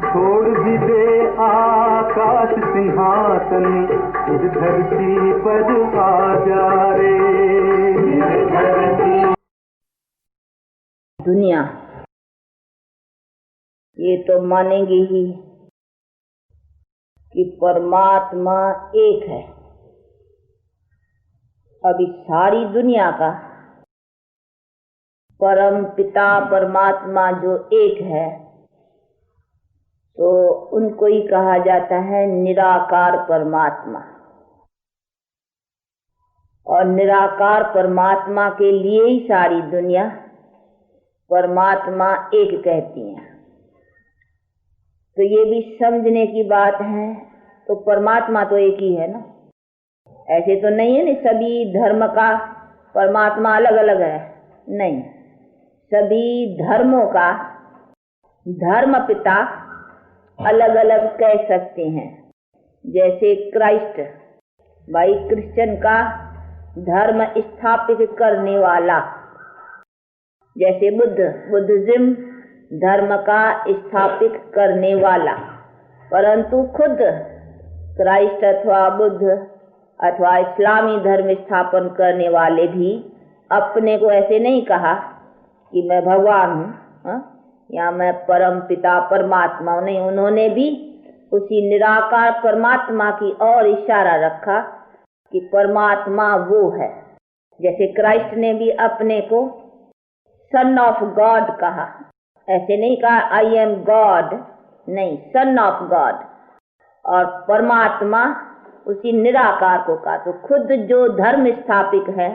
छोड़ भी दे आकाश सिंहासन, इस धरती पर आ जा रे। दुनिया ये तो मानेंगे ही कि परमात्मा एक है। अभी सारी दुनिया का परम पिता परमात्मा जो एक है, तो उनको ही कहा जाता है निराकार परमात्मा। और निराकार परमात्मा के लिए ही सारी दुनिया परमात्मा एक कहती है। तो ये भी समझने की बात है। तो परमात्मा तो एक ही है ना, ऐसे तो नहीं है ना सभी धर्म का परमात्मा अलग अलग है, नहीं, सभी धर्मों का धर्म पिता अलग अलग कह सकते हैं। जैसे क्राइस्ट, भाई क्रिश्चियन का धर्म स्थापित करने वाला, जैसे बुद्धिज्म धर्म का स्थापित करने वाला। परंतु खुद क्राइस्ट अथवा बुद्ध अथवा इस्लामी धर्म स्थापन करने वाले भी अपने को ऐसे नहीं कहा कि मैं भगवान हूँ या मैं परम पिता परमात्मा हूँ, नहीं, उन्होंने भी उसी निराकार परमात्मा की ओर इशारा रखा कि परमात्मा वो है। जैसे क्राइस्ट ने भी अपने को सन ऑफ गॉड कहा, ऐसे नहीं कहा आई एम गॉड, नहीं, सन ऑफ गॉड। और परमात्मा उसी निराकार को कहा। तो खुद जो धर्म स्थापित है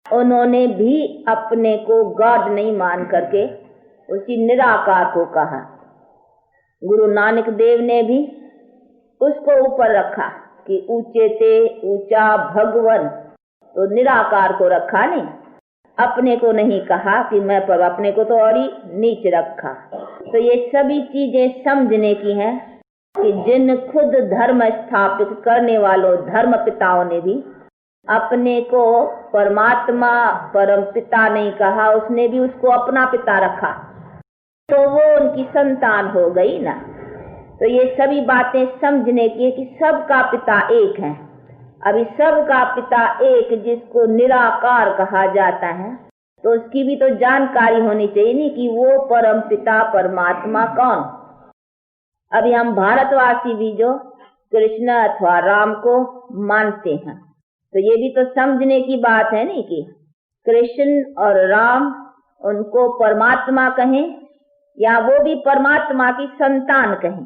उन्होंने भी अपने को गॉड नहीं मान करके उसी निराकार को कहा। गुरु नानक देव ने भी उसको ऊपर रखा कि ऊंचे ते ऊंचा भगवन, तो निराकार को रखा, नहीं, अपने को नहीं कहा कि मैं पर, अपने को तो और ही नीच रखा। तो ये सभी चीजें समझने की हैं कि जिन खुद धर्म स्थापित करने वालों धर्म पिताओं ने भी अपने को परमात्मा परम पिता नहीं कहा, उसने भी उसको अपना पिता रखा, तो वो उनकी संतान हो गई ना। तो ये सभी बातें समझने की है कि सबका पिता एक है। अभी सबका पिता एक जिसको निराकार कहा जाता है, तो उसकी भी तो जानकारी होनी चाहिए नहीं कि वो परम पिता परमात्मा कौन। अभी हम भारतवासी भी जो कृष्ण अथवा राम को मानते हैं, तो ये भी तो समझने की बात है नहीं कि कृष्ण और राम उनको परमात्मा कहें या वो भी परमात्मा की संतान कहें,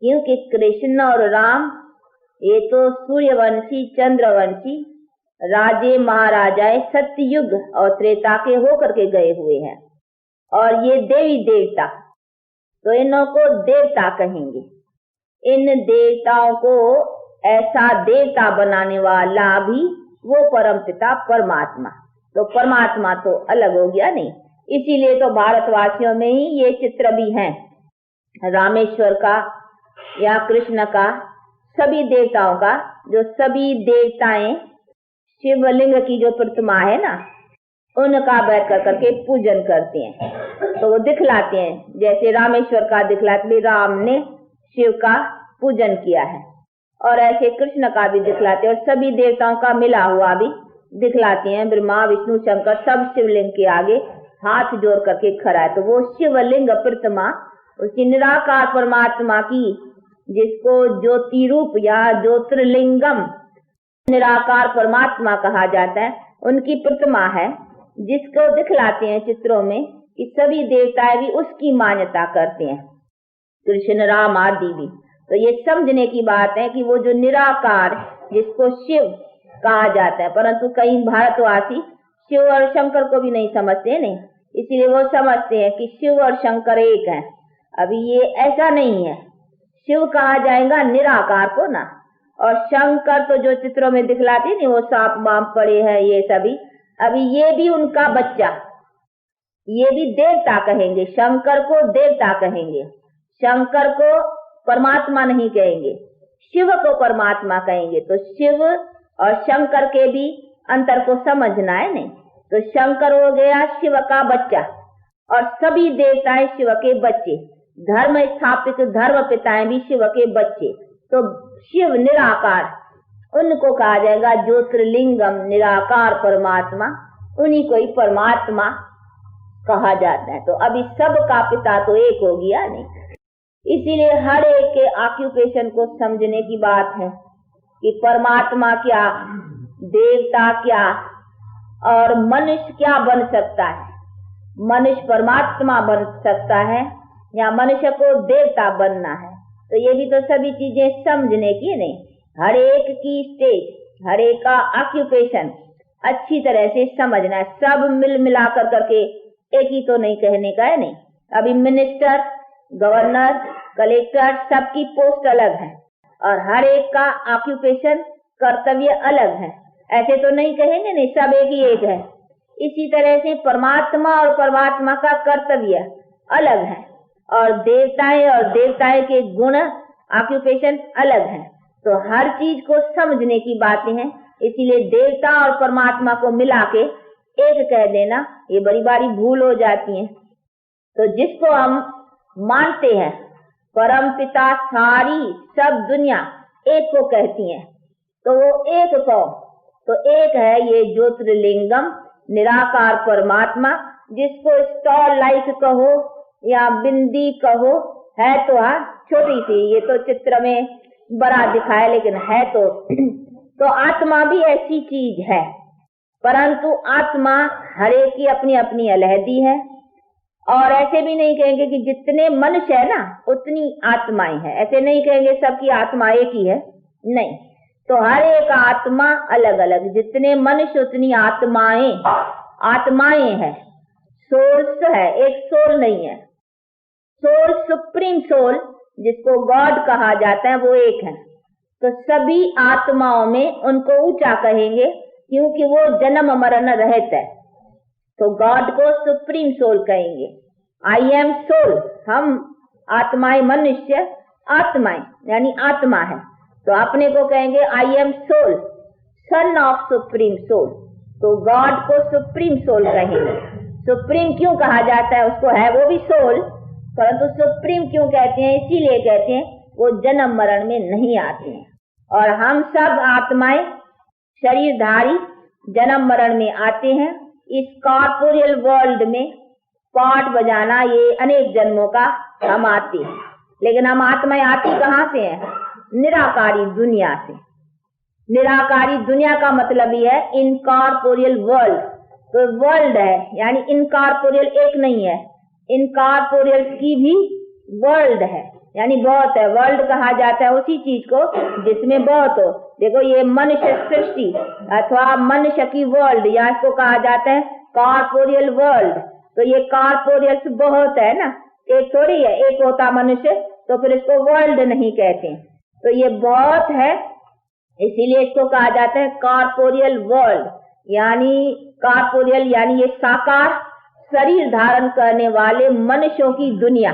क्योंकि कृष्ण और राम ये तो सूर्यवंशी चंद्रवंशी राजे महाराजाए सत्ययुग और त्रेता के होकर के गए हुए हैं। और ये देवी देवता, तो इन्हों को देवता कहेंगे। इन देवताओं को ऐसा देवता बनाने वाला भी वो परमपिता परमात्मा। तो परमात्मा तो अलग हो गया, नहीं, इसीलिए तो भारतवासियों में ही ये चित्र भी है रामेश्वर का या कृष्ण का, सभी देवताओं का। जो सभी देवताएं शिवलिंग की जो प्रतिमा है ना, उनका बैठ कर करके पूजन करते हैं, तो वो दिखलाते हैं। जैसे रामेश्वर का दिखलाते, राम ने शिव का पूजन किया है, और ऐसे कृष्ण का भी दिखलाते हैं, और सभी देवताओं का मिला हुआ भी दिखलाते हैं। ब्रह्मा विष्णु शंकर सब शिवलिंग के आगे हाथ जोड़ करके खड़ा है। तो वो शिवलिंग प्रतिमा उसी निराकार परमात्मा की, जिसको ज्योति रूप या ज्योतिर्लिंगम निराकार परमात्मा कहा जाता है, उनकी प्रतिमा है, जिसको दिखलाते हैं चित्रों में कि सभी देवताएं भी उसकी मान्यता करते हैं, कृष्ण राम आदि भी। तो ये समझने की बात है कि वो जो निराकार जिसको शिव कहा जाता है, परंतु कई भारतवासी शिव और शंकर को भी नहीं समझते, नहीं, इसीलिए वो समझते हैं कि शिव और शंकर एक हैं। अभी ये ऐसा नहीं है, शिव कहा जाएगा निराकार को ना, और शंकर तो जो चित्रों में दिखलाते नहीं, वो सांप बाप पड़े हैं ये सभी, अभी ये भी उनका बच्चा, ये भी देवता कहेंगे, शंकर को देवता कहेंगे, शंकर को परमात्मा नहीं कहेंगे, शिव को परमात्मा कहेंगे। तो शिव और शंकर के भी अंतर को समझना है, नहीं, तो शंकर हो गया शिव का बच्चा और सभी देवताएं शिव के बच्चे। धर्म स्थापित धर्म पिताएं भी शिव के बच्चे, तो शिव निराकार, उनको कहा जाएगा ज्योतिर्लिंगम, निराकार परमात्मा, उन्हीं को ही परमात्मा कहा जाता है। तो अभी सब का पिता तो एक हो गया नहीं। इसीलिए हर एक के ऑक्यूपेशन को समझने की बात है कि परमात्मा क्या, देवता क्या और मनुष्य क्या बन सकता है। मनुष्य परमात्मा बन सकता है या मनुष्य को देवता बनना है। तो ये भी तो सभी चीजें समझने की नहीं। हर एक की स्टेज, हर एक का ऑक्यूपेशन अच्छी तरह से समझना है। सब मिल मिलाकर करके एक ही तो नहीं कहने का है नहीं। अभी मिनिस्टर, गवर्नर, कलेक्टर, सबकी पोस्ट अलग है और हर एक का ऑक्यूपेशन, कर्तव्य अलग है। ऐसे तो नहीं कहेंगे नहीं, सब एक ही एक है। इसी तरह से परमात्मा और परमात्मा का कर्तव्य अलग है और देवताएं के गुण, ऑक्यूपेशन अलग है। तो हर चीज को समझने की बातें हैं। इसीलिए देवता और परमात्मा को मिला के एक कह देना, ये बड़ी बारी भूल हो जाती है। तो जिसको हम मानते हैं परम पिता, सारी सब दुनिया एक को कहती है, तो वो एक कौन? तो एक है ये ज्योतिर्लिंगम, निराकार परमात्मा, जिसको स्टार लाइक कहो या बिंदी कहो, है तो हाँ छोटी सी, ये तो चित्र में बड़ा दिखाए लेकिन है तो आत्मा भी ऐसी चीज है। परंतु आत्मा हर एक की अपनी अपनी अलहदी है। और ऐसे भी नहीं कहेंगे कि जितने मनुष्य है ना उतनी आत्माएं हैं, ऐसे नहीं कहेंगे सबकी आत्मा एक ही है, नहीं। तो हर एक आत्मा अलग अलग, जितने मनुष्य उतनी आत्माएं हैं। सोल्स है, एक सोल नहीं है। सोल, सुप्रीम सोल, जिसको गॉड कहा जाता है, वो एक है। तो सभी आत्माओं में उनको ऊंचा कहेंगे क्योंकि वो जन्म मरण रहित है। तो गॉड को सुप्रीम सोल कहेंगे। आई एम सोल, हम आत्माएं, मनुष्य आत्माएं यानी आत्मा है। तो अपने को कहेंगे I am soul, son of supreme soul. तो गॉड को सुप्रीम सोल कहेंगे। सुप्रीम क्यों कहा जाता है उसको? है वो भी सोल, परंतु सुप्रीम क्यों कहते हैं? इसीलिए कहते हैं वो जन्म मरण में नहीं आते हैं। और हम सब आत्माएं शरीरधारी जन्म मरण में आते हैं। इस कॉर्पोरियल वर्ल्ड में पार्ट बजाना ये अनेक जन्मों का हम आते हैं, लेकिन हम आत्माएं आती कहाँ से हैं? निराकारी दुनिया से। निराकारी दुनिया का मतलब ही है इनकॉर्पोरियल वर्ल्ड। तो वर्ल्ड है यानी इनकॉर्पोरियल एक नहीं है, इनकॉर्पोरियल की भी वर्ल्ड है यानी बहुत है। वर्ल्ड कहा जाता है उसी चीज को जिसमें बहुत हो। देखो ये मनुष्य सृष्टि अथवा मनुष्य की वर्ल्ड, या इसको कहा जाता है कॉर्पोरियल वर्ल्ड। तो ये कॉर्पोरियल बहुत है ना, एक थोड़ी है। एक होता मनुष्य तो फिर इसको वर्ल्ड नहीं कहते। तो ये बहुत है, इसीलिए इसको कहा जाता है कॉर्पोरियल वर्ल्ड। यानी कॉर्पोरियल यानी ये साकार शरीर धारण करने वाले मनुष्यों की दुनिया।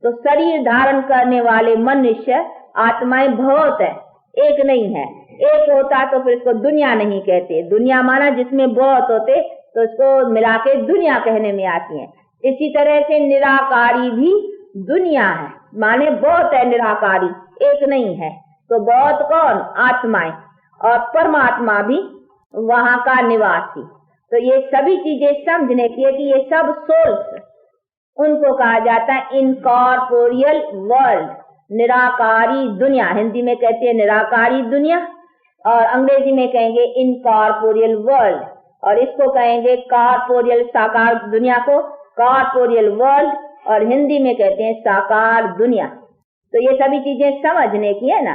तो शरीर धारण करने वाले मनुष्य आत्माएं बहुत है, एक नहीं है। एक होता तो फिर इसको दुनिया नहीं कहते। दुनिया माना जिसमें बहुत होते तो इसको मिला के दुनिया कहने में आती है। इसी तरह से निराकारी भी दुनिया है, माने बहुत है निराकारी, एक नहीं है। तो बहुत कौन? आत्माएं। और परमात्मा भी वहां का निवासी। तो ये सभी चीजें समझने की है कि ये सब सोल्स, उनको कहा जाता है इनकॉर्पोरियल वर्ल्ड, निराकारी दुनिया। हिंदी में कहते हैं निराकारी दुनिया और अंग्रेजी में कहेंगे इनकॉर्पोरियल वर्ल्ड, और इसको कहेंगे कॉर्पोरियल साकार दुनिया को कॉर्पोरियल वर्ल्ड, और हिंदी में कहते हैं साकार दुनिया। तो ये सभी चीजें समझने की है ना।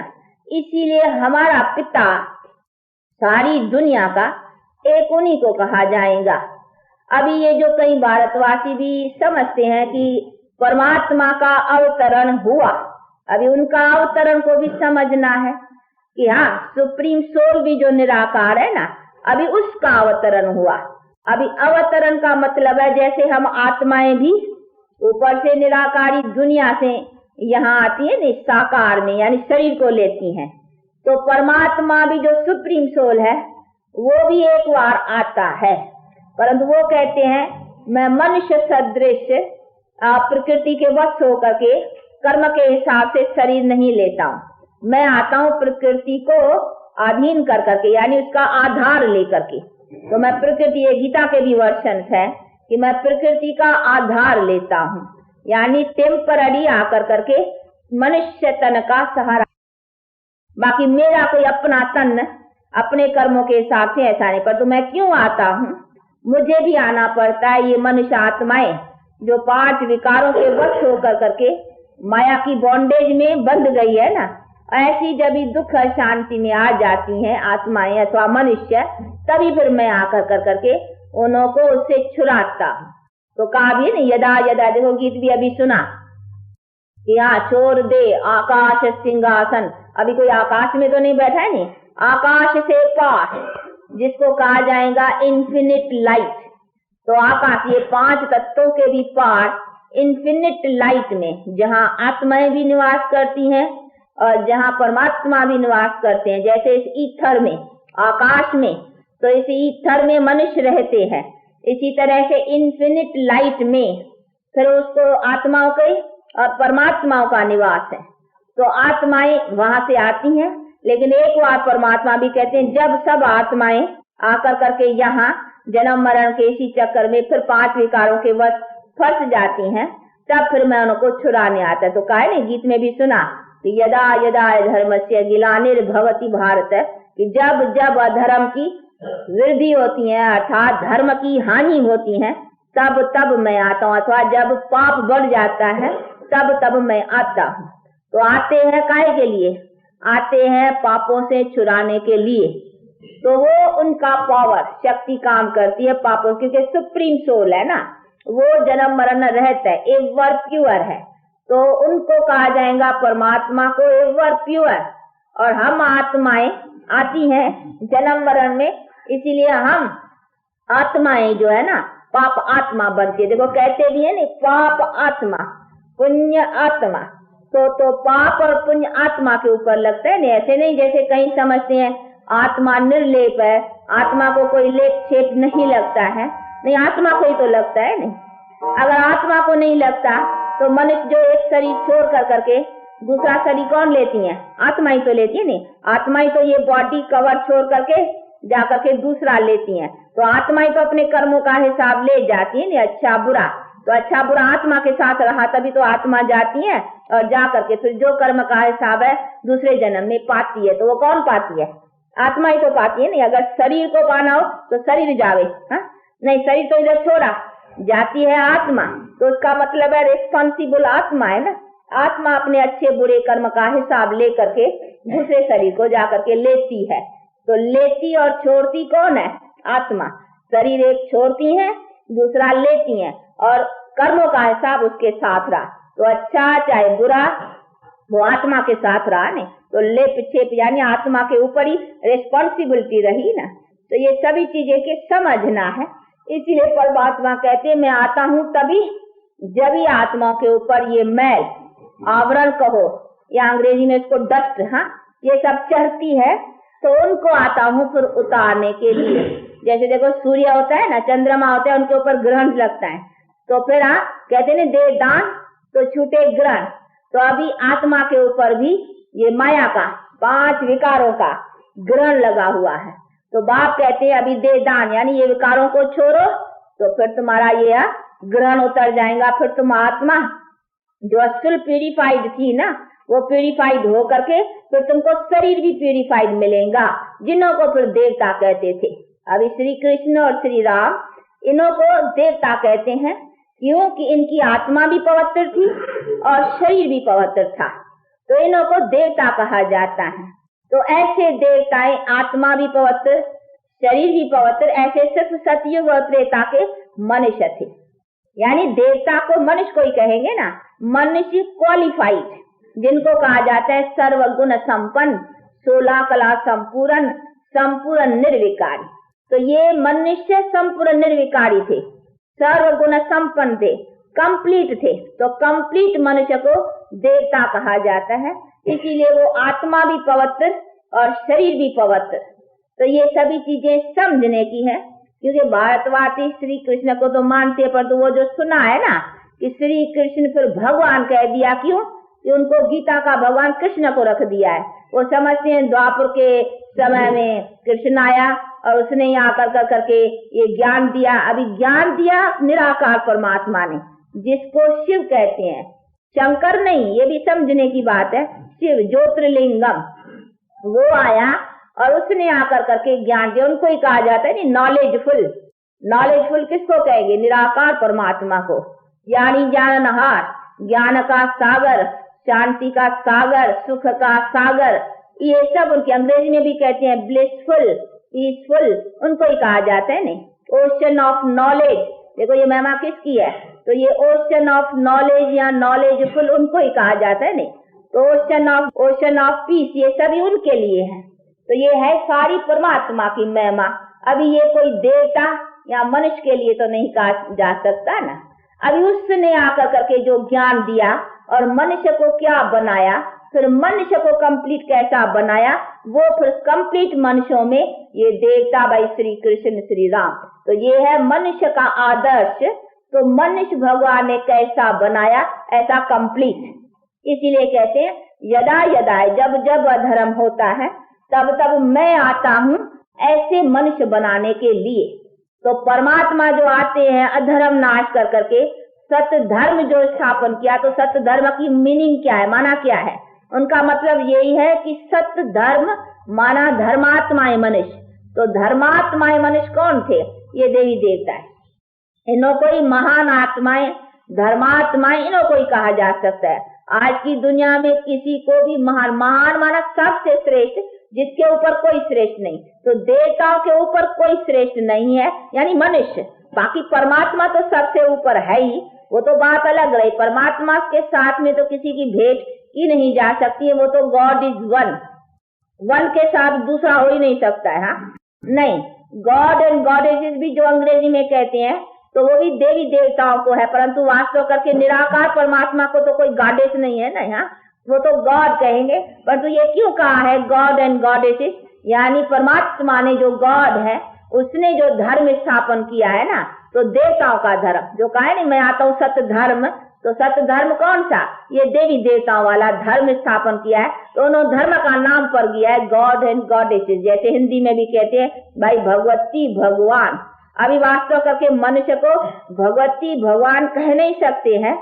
इसीलिए हमारा पिता सारी दुनिया का एक उन्हीं को कहा जाएगा। अभी ये जो कई भारतवासी भी समझते हैं कि परमात्मा का अवतरण हुआ, अभी उनका अवतरण को भी समझना है कि हाँ सुप्रीम सोल भी जो निराकार है ना, अभी उसका अवतरण हुआ। अभी अवतरण का मतलब है जैसे हम आत्माएं भी ऊपर से निराकारी दुनिया से यहाँ आती है ना साकार में, यानी शरीर को लेती हैं। तो परमात्मा भी जो सुप्रीम सोल है वो भी एक बार आता है, परंतु वो कहते हैं मैं मनुष्य सदृश प्रकृति के वश होकर के कर्म के हिसाब से शरीर नहीं लेता हूँ। मैं आता हूँ प्रकृति को अधीन कर करके, यानी उसका आधार लेकर के। तो मैं प्रकृति, ये गीता के भी वर्षन है कि मैं प्रकृति का आधार लेता हूँ, यानी टेम्पररी आकर करके मनुष्य तन का सहारा। बाकी मेरा कोई अपना तन अपने कर्मों के हिसाब से ऐसा नहीं। पर तो मैं क्यों आता हूँ? मुझे भी आना पड़ता है। ये मनुष्य आत्माएं जो 5 विकारों के वश होकर करके माया की बॉन्डेज में बंध गई है ना, ऐसी जब भी दुख और शांति में आ जाती हैं आत्माएं अथवा मनुष्य, तभी फिर मैं आकर कर करके उन्हों को उससे छुड़ाता हूँ। तो कहा भी नहीं, यदा यदा, देखो गीत भी अभी सुना कि हाँ छोड़ दे आकाश सिंहासन। अभी कोई आकाश में तो नहीं बैठा है, नहीं, आकाश से पार जिसको कहा जाएगा इन्फिनिट लाइट। तो आकाश, ये 5 तत्वों के भी पार इन्फिनिट लाइट में, जहाँ आत्माएं भी निवास करती हैं और जहाँ परमात्मा भी निवास करते हैं। जैसे इस ईथर में, आकाश में, तो इस ईथर में मनुष्य रहते हैं, इसी तरह से इन्फिनिट लाइट में फिर उसको आत्माओं के और परमात्माओं का निवास है। तो आत्माएं वहां से आती हैं, लेकिन एक बार परमात्मा भी कहते हैं जब सब आत्माएं आकर करके यहाँ जन्म मरण के इसी चक्कर में फिर 5 विकारों के वश फंस जाती हैं, तब फिर मैं उनको छुड़ाने आता है। तो कहा है गीत में भी सुना कि यदा यदा धर्मस्य ग्लानिर्भवति भारत, कि जब जब अधर्म की वृद्धि होती है अर्थात धर्म की हानि होती है, तब तब मैं आता हूँ, अथवा जब पाप बढ़ जाता है तब तब मैं आता हूँ। तो आते हैं काहे के लिए? आते हैं पापों से छुड़ाने के लिए। तो वो उनका पावर, शक्ति काम करती है पापों, क्योंकि सुप्रीम सोल है ना, वो जन्म मरण रहता है, एवर प्योर है। तो उनको कहा जाएगा परमात्मा को एवर प्योर। और हम आत्माएं आती हैं जन्म मरण में, इसीलिए हम आत्माएं जो है ना पाप आत्मा बनती है। देखो कहते भी है ना, पाप आत्मा पुण्य आत्मा। तो पाप और पुण्य आत्मा के ऊपर लगता है। नहीं, ऐसे नहीं जैसे कहीं समझते हैं आत्मा निर्लेप है, आत्मा को कोई लेप छेप नहीं लगता है। नहीं, आत्मा को ही तो लगता है। नहीं, अगर आत्मा को नहीं लगता तो मनुष्य जो एक शरीर छोड़ कर करके दूसरा शरीर कौन लेती है? आत्मा ही तो लेती है। नहीं, आत्मा ही तो ये बॉडी कवर छोड़ करके जा करके दूसरा लेती है। तो आत्मा ही तो अपने कर्मों का हिसाब ले जाती है। नहीं, अच्छा बुरा, तो अच्छा बुरा आत्मा के साथ रहा तभी तो आत्मा जाती है और जा करके फिर जो कर्म का हिसाब है दूसरे जन्म में पाती है। तो वो कौन पाती है? आत्मा ही तो पाती है। नहीं, अगर शरीर को पाना हो तो शरीर जावे, हाँ? नहीं, शरीर तो इधर छोड़ा, जाती है आत्मा। तो उसका मतलब है रिस्पॉन्सिबल आत्मा है ना। आत्मा अपने अच्छे बुरे कर्म का हिसाब ले करके दूसरे शरीर को जा करके लेती है। तो लेती और छोड़ती कौन है? आत्मा। शरीर एक छोड़ती है, दूसरा लेती है, और कर्मों का हिसाब उसके साथ रहा। तो अच्छा चाहे बुरा वो आत्मा के साथ रहा। नहीं तो लेप छेप यानी आत्मा के ऊपर ही रिस्पॉन्सिबिलिटी रही ना। तो ये सभी चीजें के समझना है। इसीलिए परमात्मा कहते हैं मैं आता हूँ तभी जब ही आत्माओं के ऊपर ये मैल आवरण कहो या अंग्रेजी में इसको डस्ट, हाँ, ये सब चढ़ती है, तो उनको आता हूँ फिर उतारने के लिए। जैसे देखो सूर्य होता है ना, चंद्रमा होता है, उनके ऊपर ग्रहण लगता है, तो फिर हाँ कहते हैं दे दान तो छूटे ग्रहण। तो अभी आत्मा के ऊपर भी ये माया का 5 विकारों का ग्रहण लगा हुआ है। तो बाप कहते हैं अभी दे दान, यानी ये विकारों को छोड़ो तो फिर तुम्हारा ये ग्रहण उतर जाएगा। फिर तुम आत्मा जो असुल प्यूरिफाइड थी ना, वो प्यूरिफाइड हो करके फिर तुमको शरीर भी प्यूरिफाइड मिलेगा, जिन्हों को फिर देवता कहते थे। अभी श्री कृष्ण और श्री राम इन्हों को देवता कहते हैं, क्योंकि इनकी आत्मा भी पवित्र थी और शरीर भी पवित्र था, तो इन्हों को देवता कहा जाता है। तो ऐसे देवताएं आत्मा भी पवित्र, शरीर भी पवित्र, ऐसे सिर्फ सतयुग और त्रेता के मनुष्य थे। यानी देवता को मनुष्य को ही कहेंगे ना, मनुष्य क्वालिफाइड, जिनको कहा जाता है सर्वगुण संपन्न, 16 कला संपूर्ण, संपूर्ण निर्विकारी। तो ये मनुष्य संपूर्ण निर्विकारी थे, सर्वगुण संपन्न थे, कंप्लीट थे। तो कंप्लीट मनुष्य को देवता कहा जाता है। इसीलिए वो आत्मा भी पवित्र और शरीर भी पवित्र। तो ये सभी चीजें समझने की है, क्योंकि भारतवासी श्री कृष्ण को तो मानते हैं, पर तो वो जो सुना है ना कि श्री कृष्ण फिर भगवान कह दिया, क्यों कि उनको गीता का भगवान कृष्ण को रख दिया है। वो समझते हैं द्वापर के समय में कृष्ण आया और उसने यहाँ कर करके ये ज्ञान दिया। अभी ज्ञान दिया निराकार परमात्मा ने, जिसको शिव कहते हैं, शंकर नहीं, ये भी समझने की बात है। शिव ज्योतिर्लिंगम वो आया और उसने आकर करके ज्ञान दिया। उनको ही कहा जाता है नॉलेजफुल। नॉलेजफुल किसको कहेंगे? निराकार परमात्मा को, यानी जाननहार, ज्ञान का सागर, शांति का सागर, सुख का सागर, ये सब उनके अंग्रेजी में भी कहते हैं ब्लिसफुल, पीसफुल, उनको ही कहा जाता है। नहीं ओशन ऑफ नॉलेज, देखो ये महिमा किसकी है, तो ये ओशन ऑफ नॉलेज या नॉलेजफुल उनको ही कहा जाता है। नहीं तो ओशन ऑफ पीस, ये सभी उनके लिए है। तो ये है सारी परमात्मा की महिमा। अभी ये कोई देवता या मनुष्य के लिए तो नहीं कहा जा सकता ना। अभी उसने आकर करके जो ज्ञान दिया और मनुष्य को क्या बनाया, फिर मनुष्य को कंप्लीट कैसा बनाया, वो फिर कंप्लीट मनुष्यों में ये देवता भाई श्री कृष्ण श्री राम। तो ये है मनुष्य का आदर्श। तो मनुष्य भगवान ने कैसा बनाया, ऐसा कंप्लीट। इसीलिए कहते हैं यदा यदा, जब जब अधर्म होता है तब तब मैं आता हूँ ऐसे मनुष्य बनाने के लिए। तो परमात्मा जो आते हैं अधर्म नाश कर करके सत्य धर्म जो स्थापन किया, तो सत्य धर्म की मीनिंग क्या है, माना क्या है? उनका मतलब यही है कि सत्य धर्म माना धर्मात्माएं मनुष्य। तो धर्मात्माएं मनुष्य कौन थे? ये देवी देवता है। इन्हों को ही महान आत्माएं, धर्मात्माएं, इन्हों को ही कहा जा सकता है। आज की दुनिया में किसी को भी महान माना सबसे श्रेष्ठ, जिसके ऊपर कोई श्रेष्ठ नहीं। तो देवताओं के ऊपर कोई श्रेष्ठ नहीं है, यानी मनुष्य। बाकी परमात्मा तो सबसे ऊपर है ही, वो तो बात अलग रही। परमात्मा के साथ में तो किसी की भेंट की नहीं जा सकती है। वो तो गॉड इज वन, वन के साथ दूसरा हो ही नहीं सकता है। हाँ नहीं, गॉड एंड गॉडेसेस भी जो अंग्रेजी में कहते हैं तो वो भी देवी देवताओं को है, परंतु वास्तव करके निराकार परमात्मा को तो कोई गॉडेस नहीं है ना। यहाँ वो तो गॉड कहेंगे, परंतु ये क्यों कहा है गॉड एंड गॉडेसेस? यानी परमात्मा ने जो गॉड है उसने जो धर्म स्थापन किया है ना, तो देवताओं का धर्म जो कहा है नहीं मैं आता हूँ सत्य धर्म, तो सत्य धर्म कौन सा? ये देवी देवताओं वाला धर्म स्थापन किया है। तो उन्होंने धर्म का नाम पर दिया है गॉड एंड गॉडेसेस। जैसे हिंदी में भी कहते हैं भाई भगवती भगवान। अभी वास्तव करके मनुष्य को भगवती भगवान कह नहीं सकते हैं,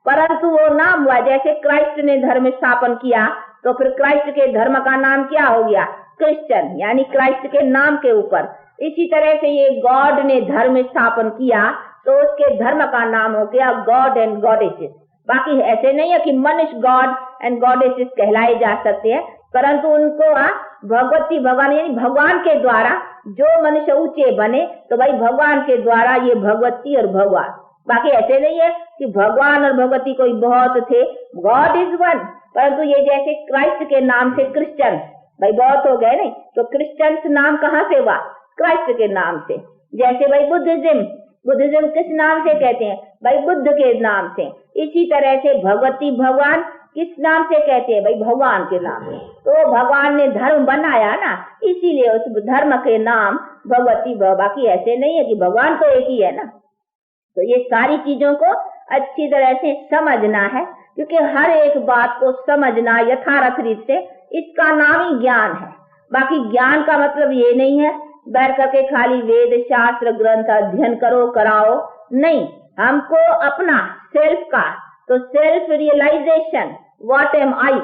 परंतु वो नाम हुआ। जैसे क्राइस्ट ने धर्म स्थापन किया तो फिर क्राइस्ट के धर्म का नाम क्या हो गया? क्रिश्चियन, यानी क्राइस्ट के नाम के ऊपर। इसी तरह से ये गॉड ने धर्म स्थापन किया तो उसके धर्म का नाम हो गया गॉड एंड गॉडेसेस। बाकी ऐसे नहीं है कि मनुष्य गॉड एंड गॉडेसेस कहलाए जा सकते हैं, परंतु उनको भगवती भगवान, यानी भगवान के द्वारा जो मनुष्य ऊंचे बने तो भाई भगवान के द्वारा ये भगवती और भगवान। बाकी ऐसे नहीं है कि भगवान और भगवती कोई बहुत थे, गॉड इज वन। परंतु ये जैसे क्राइस्ट के नाम से क्रिश्चियन, भाई बहुत हो गए नहीं, तो क्रिश्चियंस नाम कहाँ से हुआ? क्राइस्ट के नाम से। जैसे भाई बुद्धिज्म किस नाम से कहते हैं? भाई बुद्ध के नाम से। इसी तरह से भगवती भगवान किस नाम से कहते हैं? भाई भगवान के नाम से। तो भगवान ने धर्म बनाया ना, इसीलिए उस धर्म के नाम भगवती। बाकी ऐसे नहीं है कि भगवान तो एक ही है ना। तो ये सारी चीजों को अच्छी तरह से समझना है, क्योंकि हर एक बात को समझना यथार्थ रीत से, इसका नाम ही ज्ञान है। बाकी ज्ञान का मतलब ये नहीं है बैठ करके खाली वेद शास्त्र ग्रंथ अध्ययन करो कराओ, नहीं। हमको अपना सेल्फ का, तो self realisation, what am I,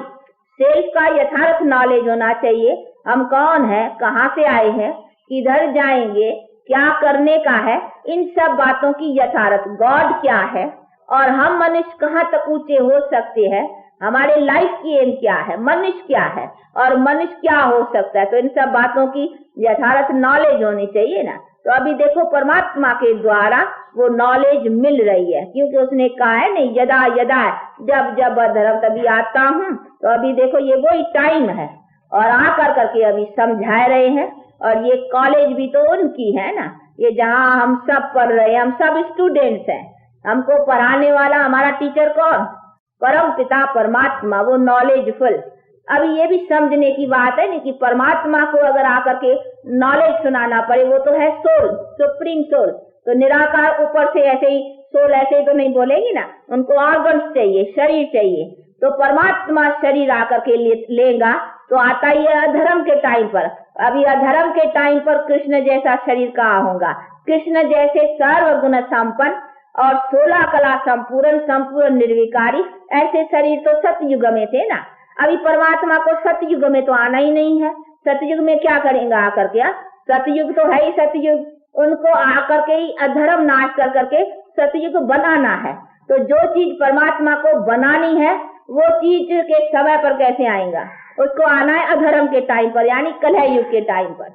self का यथार्थ नॉलेज होना चाहिए। हम कौन है, कहाँ से आए हैं, किधर जाएंगे, क्या करने का है, इन सब बातों की यथार्थ, गॉड क्या है और हम मनुष्य कहाँ तक ऊंचे हो सकते हैं, हमारे लाइफ की एम क्या है, मनुष्य क्या है और मनुष्य क्या हो सकता है। तो इन सब बातों की यथार्थ नॉलेज होनी चाहिए ना। तो अभी देखो परमात्मा के द्वारा वो नॉलेज मिल रही है, क्योंकि उसने कहा है नहीं यदा यदा, जब जब अधर्म तभी आता हूँ। तो अभी देखो ये वही टाइम है और आकर करके अभी समझा रहे हैं। और ये कॉलेज भी तो उनकी है ना, ये जहाँ हम सब पढ़ रहे हैं, हम सब स्टूडेंट्स हैं। हमको पढ़ाने वाला हमारा टीचर कौन? परम पिता परमात्मा, वो नॉलेजफुल। अभी ये भी समझने की बात है नहीं कि परमात्मा को अगर आकर के नॉलेज सुनाना पड़े, वो तो है सोल, सुप्रीम सोल। तो निराकार ऊपर से ऐसे ही सोल ऐसे तो नहीं बोलेंगी ना, उनको ऑर्गन्स चाहिए, शरीर चाहिए। तो परमात्मा शरीर आकर के लेगा तो आता ही है अधर्म के टाइम पर। अभी अधर्म के टाइम पर कृष्ण जैसा शरीर कहाँ होगा? कृष्ण जैसे सर्वगुण संपन्न और 16 कला संपूर्ण निर्विकारी ऐसे शरीर तो सतयुग में थे ना। अभी परमात्मा को सतयुग में तो आना ही नहीं है। सतयुग में क्या करेंगे आकर के? सतयुग तो है ही सतयुग, उनको आकर के ही अधर्म नाश कर करके सतयुग बनाना है। तो जो चीज परमात्मा को बनानी है वो चीज के समय पर कैसे आएगा? उसको आना है अधर्म के टाइम पर, यानी कलह युग के टाइम पर,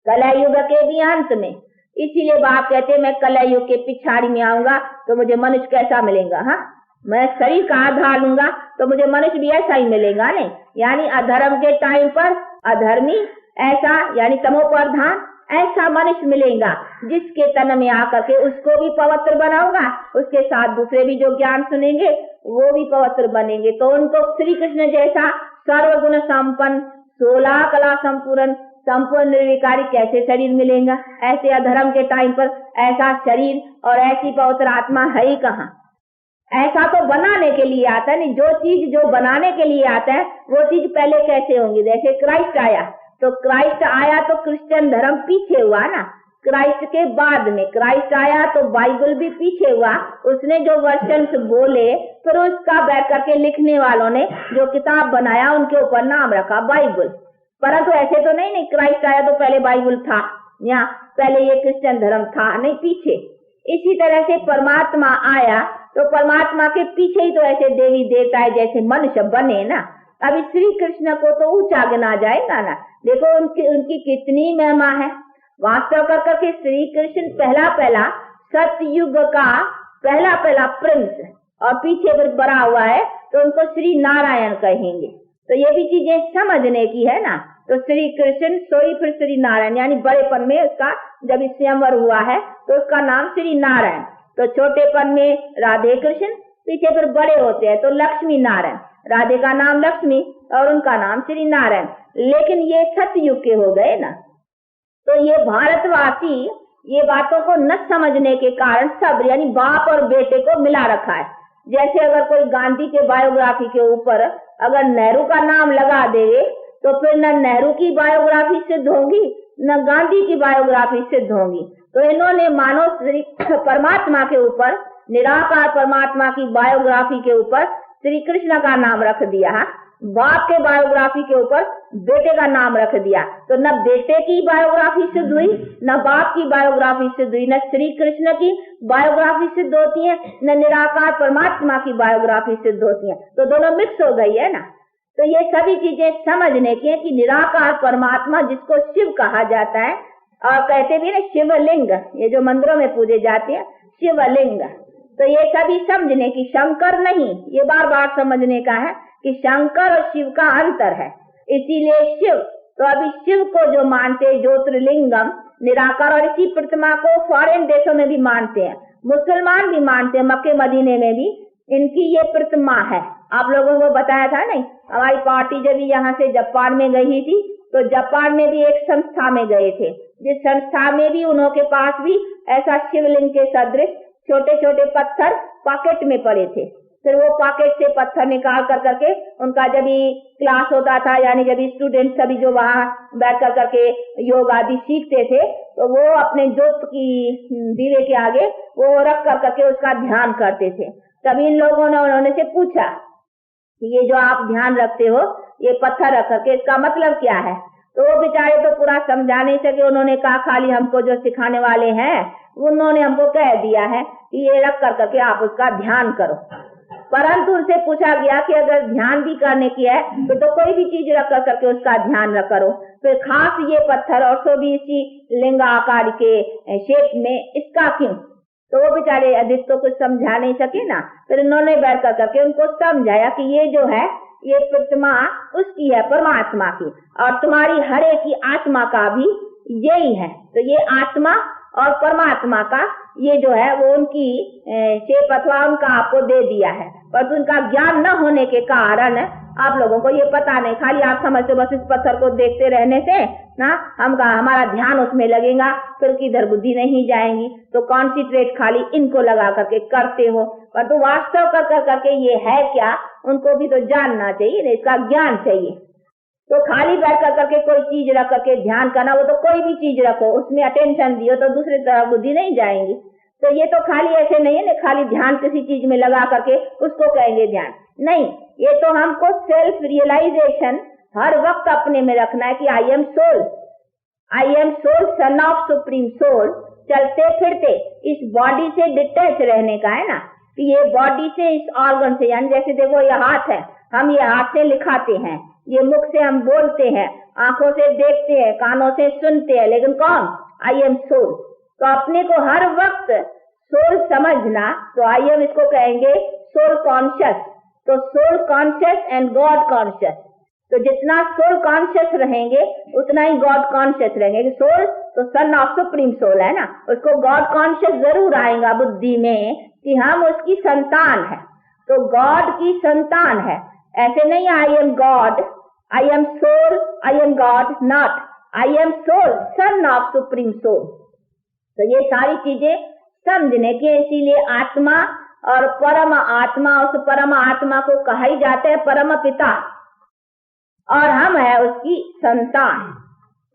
कलह युग के भी अंत में। इसीलिए बाप कहते मैं कलह युग के पिछाड़ी में आऊंगा तो मुझे मनुष्य कैसा मिलेगा? हाँ, मैं शरीर का आधार लूंगा तो मुझे मनुष्य भी ऐसा ही मिलेगा नहीं। यानी अधर्म के टाइम पर अधर्मी ऐसा, यानी तमोप्रधान ऐसा मनुष्य मिलेगा जिसके तन में आकर के उसको भी पवित्र बनाऊंगा, उसके साथ दूसरे भी जो ज्ञान सुनेंगे वो भी पवित्र बनेंगे। तो उनको श्री कृष्ण जैसा सर्वगुण संपन्न 16 कला संपूर्ण निर्विकारी कैसे शरीर मिलेगा? ऐसे अधर्म के टाइम पर ऐसा शरीर और ऐसी पवित्र आत्मा है ही कहाँ? ऐसा तो बनाने के लिए आता है नहीं। जो चीज जो बनाने के लिए आता है वो चीज पहले कैसे होंगी? जैसे क्राइस्ट आया तो क्राइस्ट आया तो क्रिश्चियन धर्म पीछे हुआ ना। क्राइस्ट के बाद में क्राइस्ट आया तो बाइबल भी पीछे हुआ। उसने जो वर्षन्स बोले फिर उसका बैठ करके लिखने वालों ने जो किताब बनाया उनके ऊपर नाम रखा बाइबल। परंतु ऐसे तो नहीं क्राइस्ट आया तो पहले बाइबल था या पहले ये क्रिश्चियन धर्म था, नहीं, पीछे। इसी तरह से परमात्मा आया तो परमात्मा के पीछे ही तो ऐसे देवी देवता है जैसे मनुष्य बने ना। अभी श्री कृष्ण को तो ऊंचा गिना जाएगा ना। देखो उनकी कितनी महिमा है। वास्तव कर करके श्री कृष्ण पहला सतयुग का पहला प्रिंस और पीछे पर बड़ा हुआ है तो उनको श्री नारायण कहेंगे। तो ये भी चीजें समझने की है ना। तो श्री कृष्ण सोई फिर श्री नारायण, यानी बड़ेपन में उसका जब स्वयंवर हुआ है तो उसका नाम श्री नारायण। तो छोटेपन में राधे कृष्ण, पीछे फिर बड़े होते हैं तो लक्ष्मी नारायण। राधे का नाम लक्ष्मी और उनका नाम श्री नारायण। लेकिन ये सतयुग के हो गए ना। तो ये भारतवासी ये बातों को न समझने के कारण सब, यानी बाप और बेटे को मिला रखा है। जैसे अगर कोई गांधी के बायोग्राफी के ऊपर अगर नेहरू का नाम लगा देवे तो फिर न नेहरू की बायोग्राफी सिद्ध होगी न गांधी की बायोग्राफी सिद्ध होगी। तो इन्होंने मानो श्री परमात्मा के ऊपर, निराकार परमात्मा की बायोग्राफी के ऊपर श्री कृष्ण का नाम रख दिया, बाप के बायोग्राफी के ऊपर बेटे का नाम रख दिया। तो न बेटे की बायोग्राफी सिद्ध हुई न बाप की बायोग्राफी सिद्ध हुई, न श्री कृष्ण की बायोग्राफी सिद्ध होती है न निराकार परमात्मा की बायोग्राफी सिद्ध होती है। तो दोनों मिक्स हो गई है ना। तो ये सभी चीजें समझने की है कि निराकार परमात्मा जिसको शिव कहा जाता है और कहते भी ना शिवलिंग, ये जो मंदिरों में पूजे जाते हैं शिवलिंग। तो ये सभी समझने की, शंकर नहीं, ये बार बार समझने का है कि शंकर और शिव का अंतर है। इसीलिए शिव, तो अभी शिव को जो मानते ज्योतिर्लिंगम निराकार, और इसी प्रतिमा को फॉरेन देशों में भी मानते हैं, मुसलमान भी मानते हैं, मक्के मदीने में भी इनकी ये प्रतिमा है। आप लोगों को बताया था नहीं, हमारी पार्टी जब यहाँ से जापान में गई थी तो जापान में भी एक संस्था में गए थे, जिस संस्था में भी उन्होंने पास भी ऐसा शिवलिंग के सदृश छोटे छोटे पत्थर पॉकेट में पड़े थे। फिर वो पॉकेट से पत्थर निकाल कर करके उनका जब क्लास होता था, यानी जब स्टूडेंट सभी जो वहाँ बैठ कर करके योग आदि सीखते थे तो वो अपने ज्योत की दीवे के आगे वो रख कर करके उसका ध्यान करते थे। तभी इन लोगों ने उन्होंने से पूछा कि ये जो आप ध्यान रखते हो ये पत्थर रख करके इसका मतलब क्या है? तो वो बेचारे तो पूरा समझा नहीं सके। उन्होंने कहा खाली हमको जो सिखाने वाले हैं उन्होंने हमको कह दिया है कि ये रख कर करके आप उसका ध्यान करो। परंतु उनसे पूछा गया कि अगर ध्यान भी करने की है तो कोई भी चीज रख कर करके उसका ध्यान न करो, फिर खास ये पत्थर और सो भी इसी लिंग आकार के शेप में, इसका क्यों? तो वो बेचारे अधिक तो कुछ समझा नहीं सके ना। फिर उन्होंने बैठ कर करके उनको समझाया कि ये जो है ये प्रतिमा उसकी है, परमात्मा की, और तुम्हारी हर एक की आत्मा का भी यही है। तो ये आत्मा और परमात्मा का ये जो है वो उनकी शेप अथवा उनका आपको दे दिया है। पर उनका ज्ञान न होने के कारण आप लोगों को ये पता नहीं, खाली आप समझते बस इस पत्थर को देखते रहने से ना हमारा ध्यान उसमें लगेगा, फिर किधर बुद्धि नहीं जाएंगी, तो कॉन्सेंट्रेट खाली इनको लगा करके करते हो, पर तो वास्तव कर करके ये है क्या, उनको भी तो जानना चाहिए, इसका ज्ञान चाहिए। तो खाली बैठ कर करके कोई चीज रख करके ध्यान करना, वो तो कोई भी चीज रखो उसमें अटेंशन दियो तो दूसरी तरफ बुद्धि नहीं जाएंगी। तो ये तो खाली ऐसे नहीं है ना, खाली ध्यान किसी चीज में लगा करके उसको कहेंगे ध्यान नहीं। ये तो हमको सेल्फ रियलाइजेशन हर वक्त अपने में रखना है कि I am soul, I am soul, son of supreme soul. चलते फिरते इस बॉडी से डिटैच रहने का है ना, कि ये बॉडी से, इस ऑर्गन से, यानी जैसे देखो ये हाथ है, हम ये हाथ से लिखाते हैं, ये मुख से हम बोलते हैं, आंखों से देखते हैं, कानों से सुनते हैं, लेकिन कौन? I am soul. तो अपने को हर वक्त सोल समझना, तो आई एम इसको कहेंगे सोल कॉन्शियस। तो soul conscious and God conscious. तो जितना सोल कॉन्शियस रहेंगे उतना ही गॉड कॉन्शियस रहेंगे। सोल तो सन ऑफ सुप्रीम सोल है ना, उसको गॉड कॉन्शियस जरूर आएगा बुद्धि में कि हम उसकी संतान है, तो गॉड की संतान है। ऐसे नहीं I am God, I am soul, I am God, not I am soul, son of supreme soul. तो ये सारी चीजें समझने की, इसीलिए आत्मा और परम आत्मा, उस परम आत्मा को कहा ही जाता है परम पिता, और हम है उसकी संतान।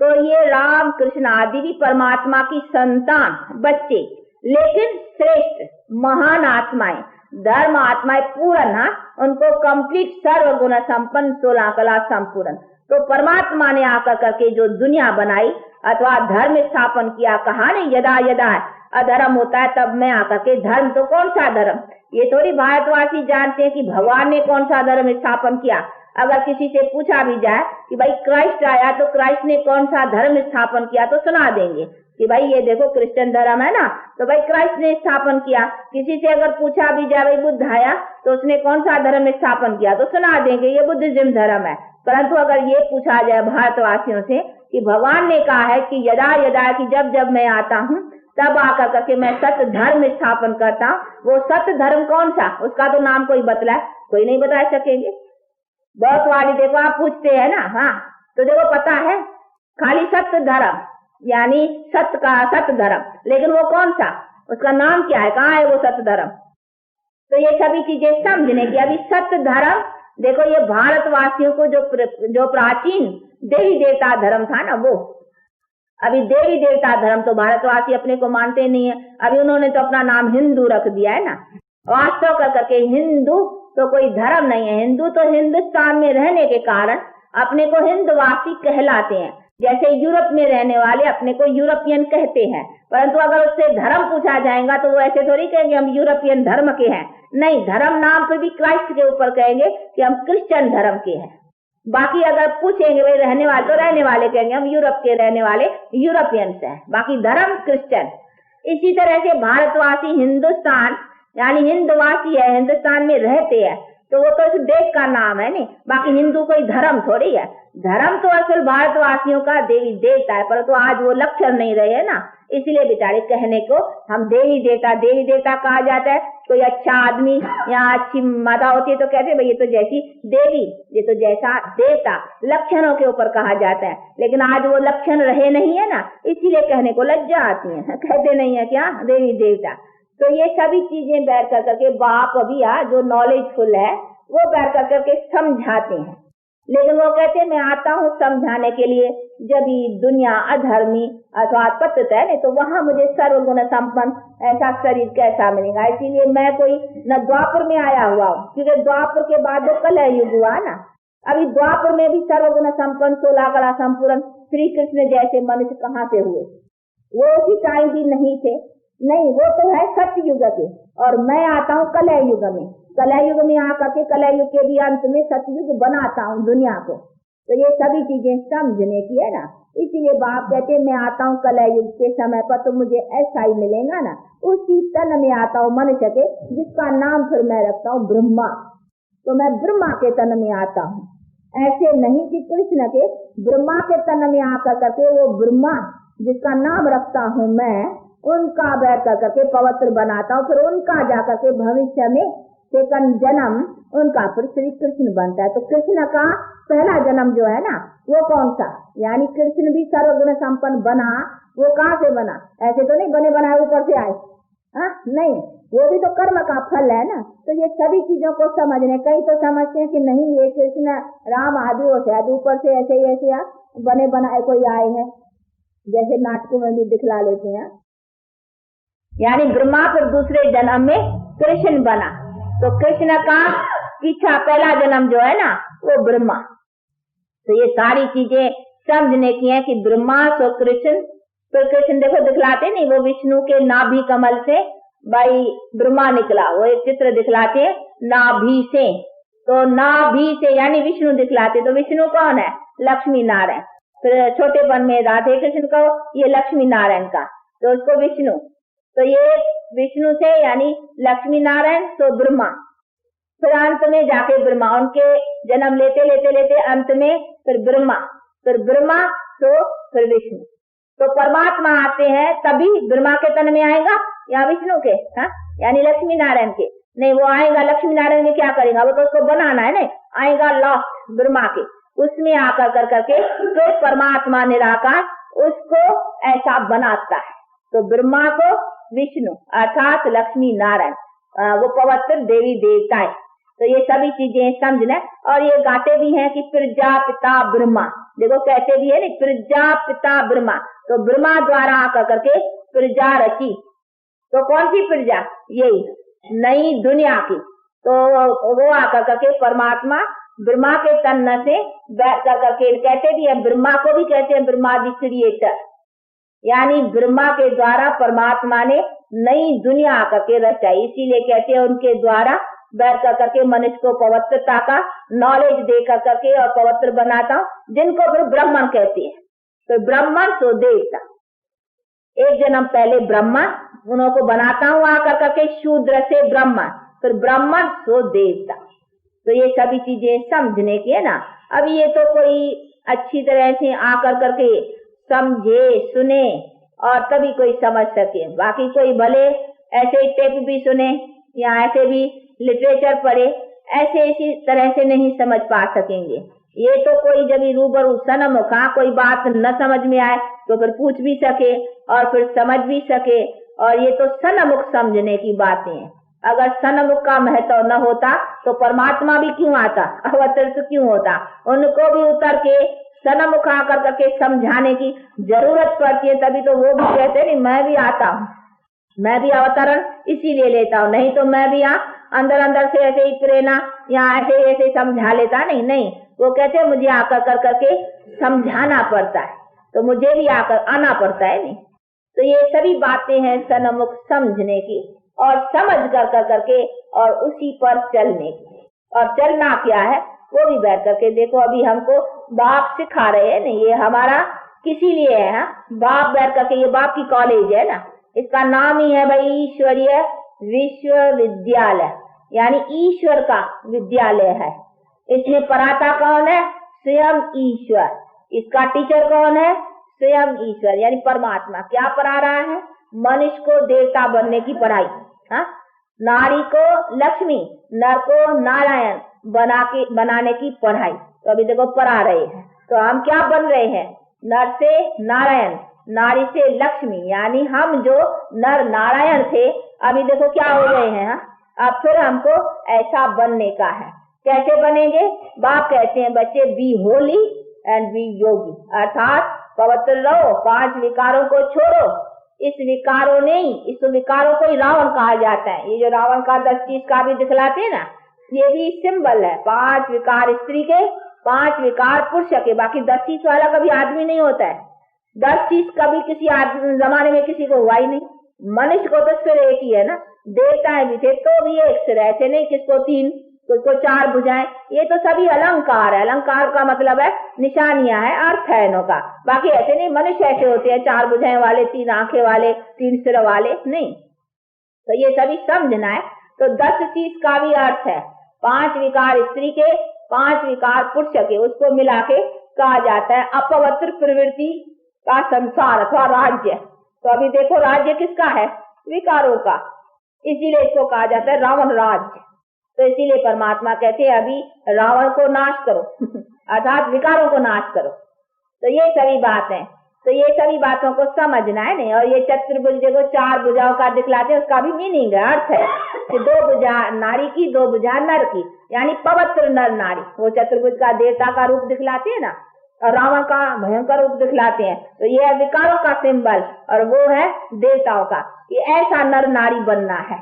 तो ये राम कृष्ण आदि भी परमात्मा की संतान बच्चे, लेकिन श्रेष्ठ महान आत्माएं, धर्म आत्माएं पूर्ण, उनको कंप्लीट सर्वगुण संपन्न 16 कला संपूर्ण। तो परमात्मा ने आकर करके जो दुनिया बनाई अथवा धर्म स्थापन किया, कहा नहीं यदा यदा अधर्म होता है तब मैं आकर के धर्म। तो कौन सा धर्म? ये थोड़ी भारतवासी जानते हैं कि भगवान ने कौन सा धर्म स्थापन किया। अगर किसी से पूछा भी जाए कि भाई क्राइस्ट आया तो क्राइस्ट ने कौन सा धर्म स्थापन किया, तो सुना देंगे कि भाई ये देखो क्रिश्चियन धर्म है ना, तो भाई क्राइस्ट ने स्थापन किया। किसी से अगर पूछा भी जाए भाई बुद्ध आया तो उसने कौन सा धर्म स्थापन किया, तो सुना देंगे ये बुद्धिज्म धर्म है। परंतु अगर ये पूछा जाए भारतवासियों से कि भगवान ने कहा है कि यदा यदा, कि जब जब मैं आता हूँ तब आकर करके मैं सत्य धर्म स्थापन करता हूँ, वो सत्य धर्म कौन सा, उसका तो नाम कोई बतलाए, कोई नहीं बता सकेंगे। बहुत वाली देखो आप पूछते हैं ना, हाँ तो देखो पता है खाली सत्य धर्म, यानी सत्य का सत्य धर्म, लेकिन वो कौन सा, उसका नाम क्या है, कहाँ है वो सत्य धर्म। तो ये सभी चीजें समझने की। अभी सत्य धर्म देखो, ये भारतवासियों को जो प्राचीन देवी देवता धर्म था ना, वो अभी देवी देवता धर्म तो भारतवासी अपने को मानते नहीं है। अभी उन्होंने तो अपना नाम हिंदू रख दिया है ना। वास्तव कर करके हिंदू तो कोई धर्म नहीं है। हिंदू तो हिंदुस्तान में रहने के कारण अपने को हिंदवासी कहलाते हैं। जैसे यूरोप में रहने वाले अपने को यूरोपियन कहते हैं, परंतु अगर उससे धर्म पूछा जाएगा तो वो ऐसे थोड़ी कहेंगे हम यूरोपियन धर्म के हैं। नहीं, धर्म नाम पर भी क्राइस्ट के ऊपर कहेंगे कि हम क्रिश्चियन धर्म के हैं। बाकी अगर पूछेंगे भाई रहने वाले, तो रहने वाले कहेंगे हम यूरोप के रहने वाले यूरोपियंस हैं, बाकी धर्म क्रिश्चियन। इसी तरह से भारतवासी हिंदुस्तान यानी हिंदवासी है, हिंदुस्तान में रहते हैं, तो वो तो इस देश का नाम है नहीं, बाकी हिंदू कोई धर्म थोड़ी है। धर्म तो असल भारतवासियों का देवी देवता है, परंतु आज वो लक्षण नहीं रहे ना, इसलिए बेचारे कहने को हम देवी देवता कहा जाता है। कोई अच्छा आदमी या अच्छी माता होती है तो कहते हैं भाई ये तो जैसी देवी, ये तो जैसा देवता, लक्षणों के ऊपर कहा जाता है। लेकिन आज वो लक्षण रहे नहीं है ना, इसीलिए कहने को लज्जा आती है, कहते नहीं है क्या देवी देवता। तो ये सभी चीजें बैठ कर करके बाप अभी जो नॉलेजफुल है वो बैठ कर करके समझाते हैं, लेकिन वो कहते हैं मैं आता हूँ समझाने के लिए जब दुनिया अधर्मी अथवा पतित है, नहीं तो वहां मुझे सर्वगुण संपन्न ऐसा शरीर कैसा मिलेगा। इसीलिए मैं कोई न द्वापर में आया हुआ हूँ, क्योंकि द्वापर के बाद तो कलह युग हुआ ना। अभी द्वापर में भी सर्वगुण संपन्न 16 कला संपूर्ण श्री कृष्ण जैसे मनुष्य कहाँ से हुए, वो उसी टाइम भी नहीं थे। नहीं, वो तो है सत्य युग के, और मैं आता हूँ कलह युग में। कलह युग में आकर के कलह युग के भी अंत में सतयुग बनाता हूँ दुनिया को। तो ये सभी चीजें समझने की है ना, इसीलिए बाप कहते हैं मैं आता हूँ कलह युग के समय पर, तो मुझे ऐसा ही मिलेगा ना। उसी तन में आता हूँ मनुष्य के, जिसका नाम फिर मैं रखता हूँ ब्रह्मा। तो मैं ब्रह्मा के तन में आता हूँ, ऐसे नहीं कि कृष्ण के ब्रह्मा के तन में आकर करके वो ब्रह्मा जिसका नाम रखता हूँ मैं, उनका बैठ कर करके पवित्र बनाता हूँ, फिर उनका जाकर के भविष्य में सेकंड जन्म उनका फिर श्री कृष्ण बनता है। तो कृष्ण का पहला जन्म जो है ना वो कौन सा, यानी कृष्ण भी सर्वगुण संपन्न बना, वो कहाँ से बना? ऐसे तो नहीं बने बनाए ऊपर से आए, हाँ नहीं, वो भी तो कर्म का फल है ना। तो ये सभी चीजों को समझने, कई तो समझते हैं कि नहीं ये कृष्ण राम आदि हो शायद ऊपर से ऐसे बने बनाए कोई आए हैं, जैसे नाटकों में भी दिखला लेते हैं। यानी ब्रह्मा फिर दूसरे जन्म में कृष्ण बना, तो कृष्ण का पीछा पहला जन्म जो है ना वो ब्रह्मा। तो ये सारी चीजें समझने की है कि ब्रह्मा तो कृष्ण, फिर कृष्ण देखो दिखलाते नहीं, वो विष्णु के नाभि कमल से भाई ब्रह्मा निकला, वो एक चित्र दिखलाते हैं नाभि से, तो नाभि से यानी विष्णु दिखलाते। तो विष्णु कौन है? लक्ष्मी नारायण। फिर छोटेपन में राधे कृष्ण को ये लक्ष्मी नारायण का, तो उसको विष्णु, तो ये विष्णु से यानी लक्ष्मी नारायण तो ब्रह्मा, फिर अंत में जाके ब्रह्मा, उनके जन्म लेते लेते लेते अंत में फिर ब्रह्मा तो फिर विष्णु। तो परमात्मा आते हैं तभी ब्रह्मा के तन में आएगा या विष्णु के, हाँ यानी लक्ष्मी नारायण के नहीं, वो आएगा लक्ष्मी नारायण में क्या करेगा, वो तो उसको बनाना है नहीं, आएगा लॉस्ट ब्रह्मा के, उसमें आकर कर करके फिर परमात्मा निराकार उसको ऐसा बनाता है। तो ब्रह्मा को विष्णु अर्थात लक्ष्मी नारायण, वो पवित्र देवी देवता है। तो ये सभी चीजें समझना, और ये गाते भी हैं कि प्रजापिता ब्रह्मा, देखो कहते भी है नहीं प्रजापिता ब्रह्मा, तो ब्रह्मा द्वारा आकर करके प्रजा रची। तो कौन सी प्रजा? यही नई दुनिया की। तो वो आकर करके परमात्मा ब्रह्मा के तन से बैठ कर करके, कहते भी है ब्रह्मा को भी कहते हैं ब्रह्मादि क्रिएटर, यानी ब्रह्मा के द्वारा परमात्मा ने नई दुनिया आकर के रचाई, इसीलिए कहते हैं उनके द्वारा बैठ कर करके मनुष्य को पवित्रता का नॉलेज दे कर करके और पवित्र बनाता हूँ, जिनको फिर ब्राह्मण कहते हैं। तो ब्राह्मण तो देवता, एक जन्म पहले ब्राह्मण उनको बनाता हूँ आकर करके शूद्र से ब्राह्मण, फिर ब्राह्मण तो देवता। तो ये सभी चीजें समझने की है ना। अब ये तो कोई अच्छी तरह से आकर करके समझे सुने और तभी कोई समझ सके, बाकी कोई भले ऐसे टेप भी सुने या ऐसे भी लिटरेचर पढ़े, ऐसे इसी तरह से नहीं समझ पा सकेंगे। ये तो कोई जब रूबरू सन्मुख कोई बात न समझ में आए तो फिर पूछ भी सके और फिर समझ भी सके, और ये तो सन्मुख समझने की बातें हैं। अगर सन्मुख का महत्व न होता तो परमात्मा भी क्यों आता, अवतरित क्यों होता, उनको भी उतर के सन्मुख आकर करके समझाने की जरूरत पड़ती है, तभी तो वो भी कहते नहीं मैं भी आता हूँ, मैं भी अवतरण इसीलिए लेता हूँ, नहीं तो मैं भी यहाँ अंदर अंदर से ऐसे ही प्रेरणा या ऐसे समझा लेता नहीं, वो कहते मुझे आकर कर करके समझाना पड़ता है, तो मुझे भी आकर आना पड़ता है नहीं। तो ये सभी बातें हैं सन्मुख समझने की और समझ कर करके और उसी पर चलने की। और चलना क्या है वो भी बैठ करके देखो, अभी हमको बाप सिखा रहे हैं नहीं, ये हमारा किसी लिए है, बाप बैठ करके, ये बाप की कॉलेज है ना, इसका नाम ही है भाई ईश्वरीय विश्वविद्यालय, यानी ईश्वर का विद्यालय है। इसमें पढ़ाता कौन है? स्वयं ईश्वर। इसका टीचर कौन है? स्वयं ईश्वर यानी परमात्मा। क्या पढ़ा रहा है? मनुष्य को देवता बनने की पढ़ाई, हाँ, नारी को लक्ष्मी, नर को नारायण बनाने की पढ़ाई। तो अभी देखो पढ़ा रहे हैं, तो हम क्या बन रहे हैं? नर से नारायण, नारी से लक्ष्मी, यानी हम जो नर नारायण थे अभी देखो क्या हो गए हैं, हाँ? अब फिर हमको ऐसा बनने का है। कैसे बनेंगे? बाप कहते हैं बच्चे बी होली एंड बी योगी, अर्थात पवित्र रहो, 5 विकारों को छोड़ो। इस विकारों नहीं, इस विकारों को ही रावण कहा जाता है। ये जो रावण का 10 चीज का भी दिखलाते हैं ना, ये भी सिंबल है। 5 विकार स्त्री के, 5 विकार पुरुष के, बाकी 10 चीज वाला कभी आदमी नहीं होता है। 10 चीज कभी किसी जमाने में किसी को हुआ ही नहीं। मनुष्य को तो सिर एक ही है ना, देवताएं भी थे तो भी एक सिर, ऐसे नहीं किसको 3 किसको 4 भुजाएं। ये तो सभी अलंकार है, अलंकार का मतलब है निशानियां है, अर्थ है इनों का। बाकी ऐसे नहीं मनुष्य ऐसे होते हैं 4 भुजाएं वाले, 3 आंखें वाले, 3 सिर वाले, नहीं। तो ये सभी समझना है। तो 10 चीज का भी अर्थ है, 5 विकार स्त्री के, 5 विकार पुरुष के, उसको मिला के कहा जाता है अपवित्र प्रवृत्ति का संसार अथवा राज्य। तो अभी देखो राज्य किसका है? विकारों का, इसीलिए इसको कहा जाता है रावण राज्य। तो इसीलिए परमात्मा कहते हैं अभी रावण को नाश करो अर्थात विकारों को नाश करो। तो ये सभी बात है, तो ये सभी बातों को समझना है नहीं। और ये चतुर्भुज को 4 भुजाओं का दिखलाते हैं, उसका भी मीनिंग है, अर्थ है कि 2 भुजा नारी की, 2 भुजा नर की, यानी पवित्र नर नारी। वो चतुर्भुज का देवता का रूप दिखलाते हैं ना, और रावण का भयंकर रूप दिखलाते हैं। तो ये है विकारों का सिंबल और वो है देवताओं का। ये ऐसा नर नारी बनना है।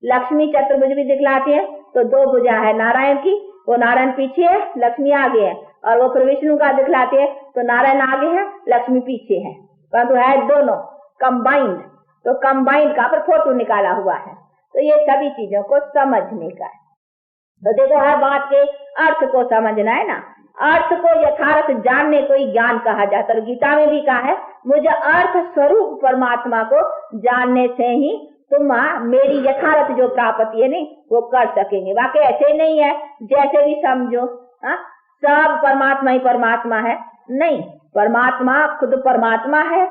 लक्ष्मी चतुर्भुज भी दिखलाते हैं, तो 2 भुजा है नारायण की, वो नारायण पीछे है, लक्ष्मी आगे है। और वो फिर विष्णु का दिखलाते हैं, तो नारायण आगे है, लक्ष्मी पीछे है, परंतु है दोनों कंबाइंड। तो कंबाइंड का फिर फोटो निकाला हुआ है। तो ये सभी चीजों को समझने का है। तो देखो हर बात के अर्थ को समझना है ना। अर्थ को यथार्थ जानने को ही ज्ञान कहा जाता है। गीता में भी कहा है मुझे अर्थ स्वरूप परमात्मा को जानने से ही तुम मेरी यथार्थ जो प्राप्ति है नहीं वो कर सकेंगे। बाकी ऐसे नहीं है जैसे भी समझो सब परमात्मा ही परमात्मा है, नहीं, परमात्मा खुद परमात्मा है।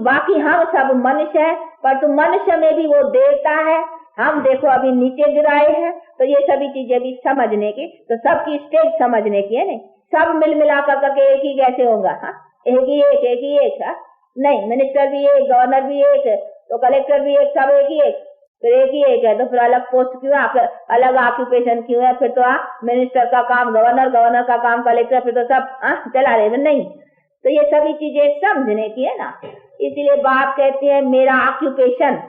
बाकी हम सब मनुष्य है, पर तुम मनुष्य में भी वो देवता है। हम देखो अभी नीचे गिराए हैं, तो ये सभी चीजें भी समझने की, तो सबकी स्टेज समझने की है नहीं। सब मिल मिला करके एक ही कैसे होगा? एक ही एक नहीं, मिनिस्टर भी एक, गवर्नर भी एक, तो कलेक्टर भी एक, सब एक ही एक, फिर एक ही एक है, तो फिर अलग पोस्ट क्यों, अलग ऑक्यूपेशन क्यों है? फिर तो मिनिस्टर का काम गवर्नर, गवर्नर का काम कलेक्टर, फिर तो सब चला रहे नहीं। तो ये सभी चीजें समझने की है ना। इसीलिए बाप कहती है मेरा ऑक्यूपेशन,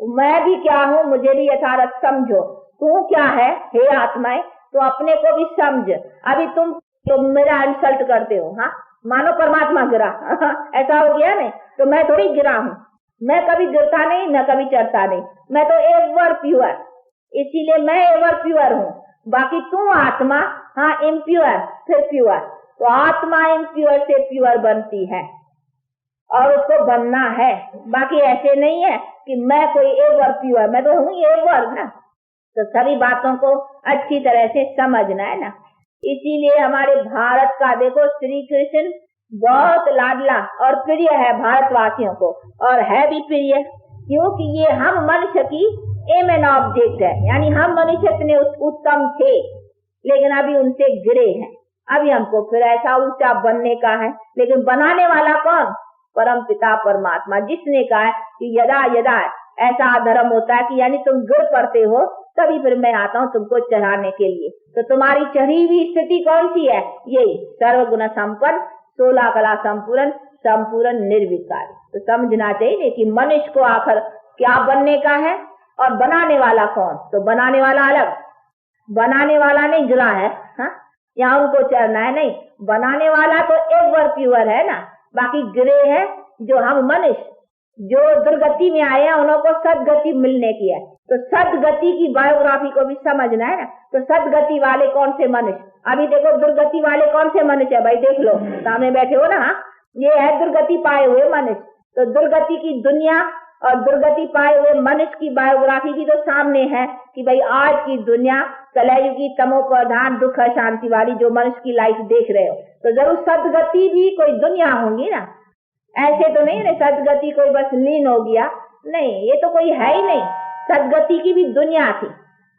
मैं भी क्या हूँ मुझे भी यथार्थ समझो। तू क्या है हे आत्माएं, तो अपने को भी समझ। अभी तुम तो मेरा इंसल्ट करते हो, मानो परमात्मा गिरा ऐसा हो गया नहीं, तो मैं थोड़ी गिरा हूँ, मैं कभी गिरता नहीं, मैं कभी चढ़ता नहीं, मैं तो एवर प्योर, इसीलिए मैं एवर प्योर हूँ। बाकी तू आत्मा इम्प्योर फिर प्योर, तो आत्मा इम्प्योर से प्योर बनती है और उसको बनना है। बाकी ऐसे नहीं है कि मैं कोई एवर प्योर, मैं तो हूँ एवर ना। तो सभी बातों को अच्छी तरह से समझना है ना। इसीलिए हमारे भारत का देखो श्री कृष्ण बहुत लाडला और प्रिय है भारतवासियों को, और है भी प्रिय क्योंकि ये हम मनुष्य की एम एन ऑब्जेक्ट है। यानी हम मनुष्य इतने उत्तम थे लेकिन अभी उनसे गिरे हैं, अभी हमको फिर ऐसा ऊंचा बनने का है। लेकिन बनाने वाला कौन? परम पिता परमात्मा, जिसने कहा है कि यदा यदा ऐसा अधर्म होता है कि यानी तुम गिर पड़ते हो तभी फिर मैं आता हूँ तुमको चढ़ाने के लिए। तो तुम्हारी चढ़ी हुई स्थिति कौन सी है? यही सर्वगुण संपन्न, 16 कला संपूर्ण, संपूर्ण निर्विकारी। तो समझना चाहिए कि मनुष्य को आखिर क्या बनने का है और बनाने वाला कौन? तो बनाने वाला अलग, बनाने वाला नहीं गिरा है, यहाँ उनको चढ़ना है नहीं। बनाने वाला तो एवर प्योर है ना, बाकी गिरे हैं जो हम मनुष्य जो दुर्गति में आए हैं उनको सदगति मिलने की है। तो सदगति की बायोग्राफी को भी समझना है ना। तो सदगति वाले कौन से मनुष्य? अभी देखो दुर्गति वाले कौन से मनुष्य है भाई, देख लो सामने बैठे हो ना, ये है दुर्गति पाए हुए मनुष्य। तो दुर्गति की दुनिया और दुर्गति पाए हुए मनुष्य की बायोग्राफी भी तो सामने है कि भाई आज की दुनिया कलयुगी तमो प्रधान दुख शांति वाली जो मनुष्य की लाइफ देख रहे हो, तो जरूर सदगति भी कोई दुनिया होगी ना। ऐसे तो नहीं ना सदगति कोई बस लीन हो गया, नहीं, ये तो कोई है ही नहीं। सदगति की भी दुनिया थी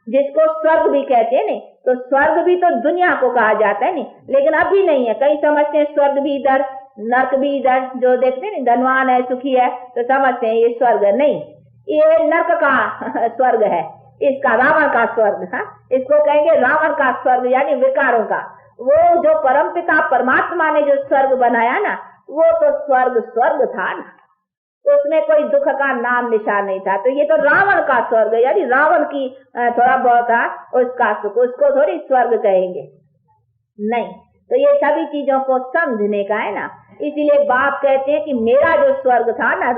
जिसको स्वर्ग भी कहते हैं नहीं। तो स्वर्ग भी तो दुनिया को कहा जाता है नहीं, लेकिन अभी नहीं है। कई समझते हैं स्वर्ग भी इधर नर्क भी इधर, जो देखते हैं धनवान है सुखी है तो समझते हैं ये स्वर्ग है। नहीं, ये नर्क का स्वर्ग है, इसका रावण का स्वर्ग, इसको कहेंगे रावण का स्वर्ग यानी विकारों का। वो जो परमपिता परमात्मा ने जो स्वर्ग बनाया ना, वो तो स्वर्ग था ना, तो उसमें कोई दुख का नाम निशान नहीं था। तो ये तो रावण का स्वर्ग यानी रावण की थोड़ा बहुत था उसका सुख, उसको थोड़ी स्वर्ग कहेंगे नहीं। तो ये सभी चीजों को समझने का है ना। इसीलिए बाप कहते हैं कि मेरा जो स्वर्ग था ना,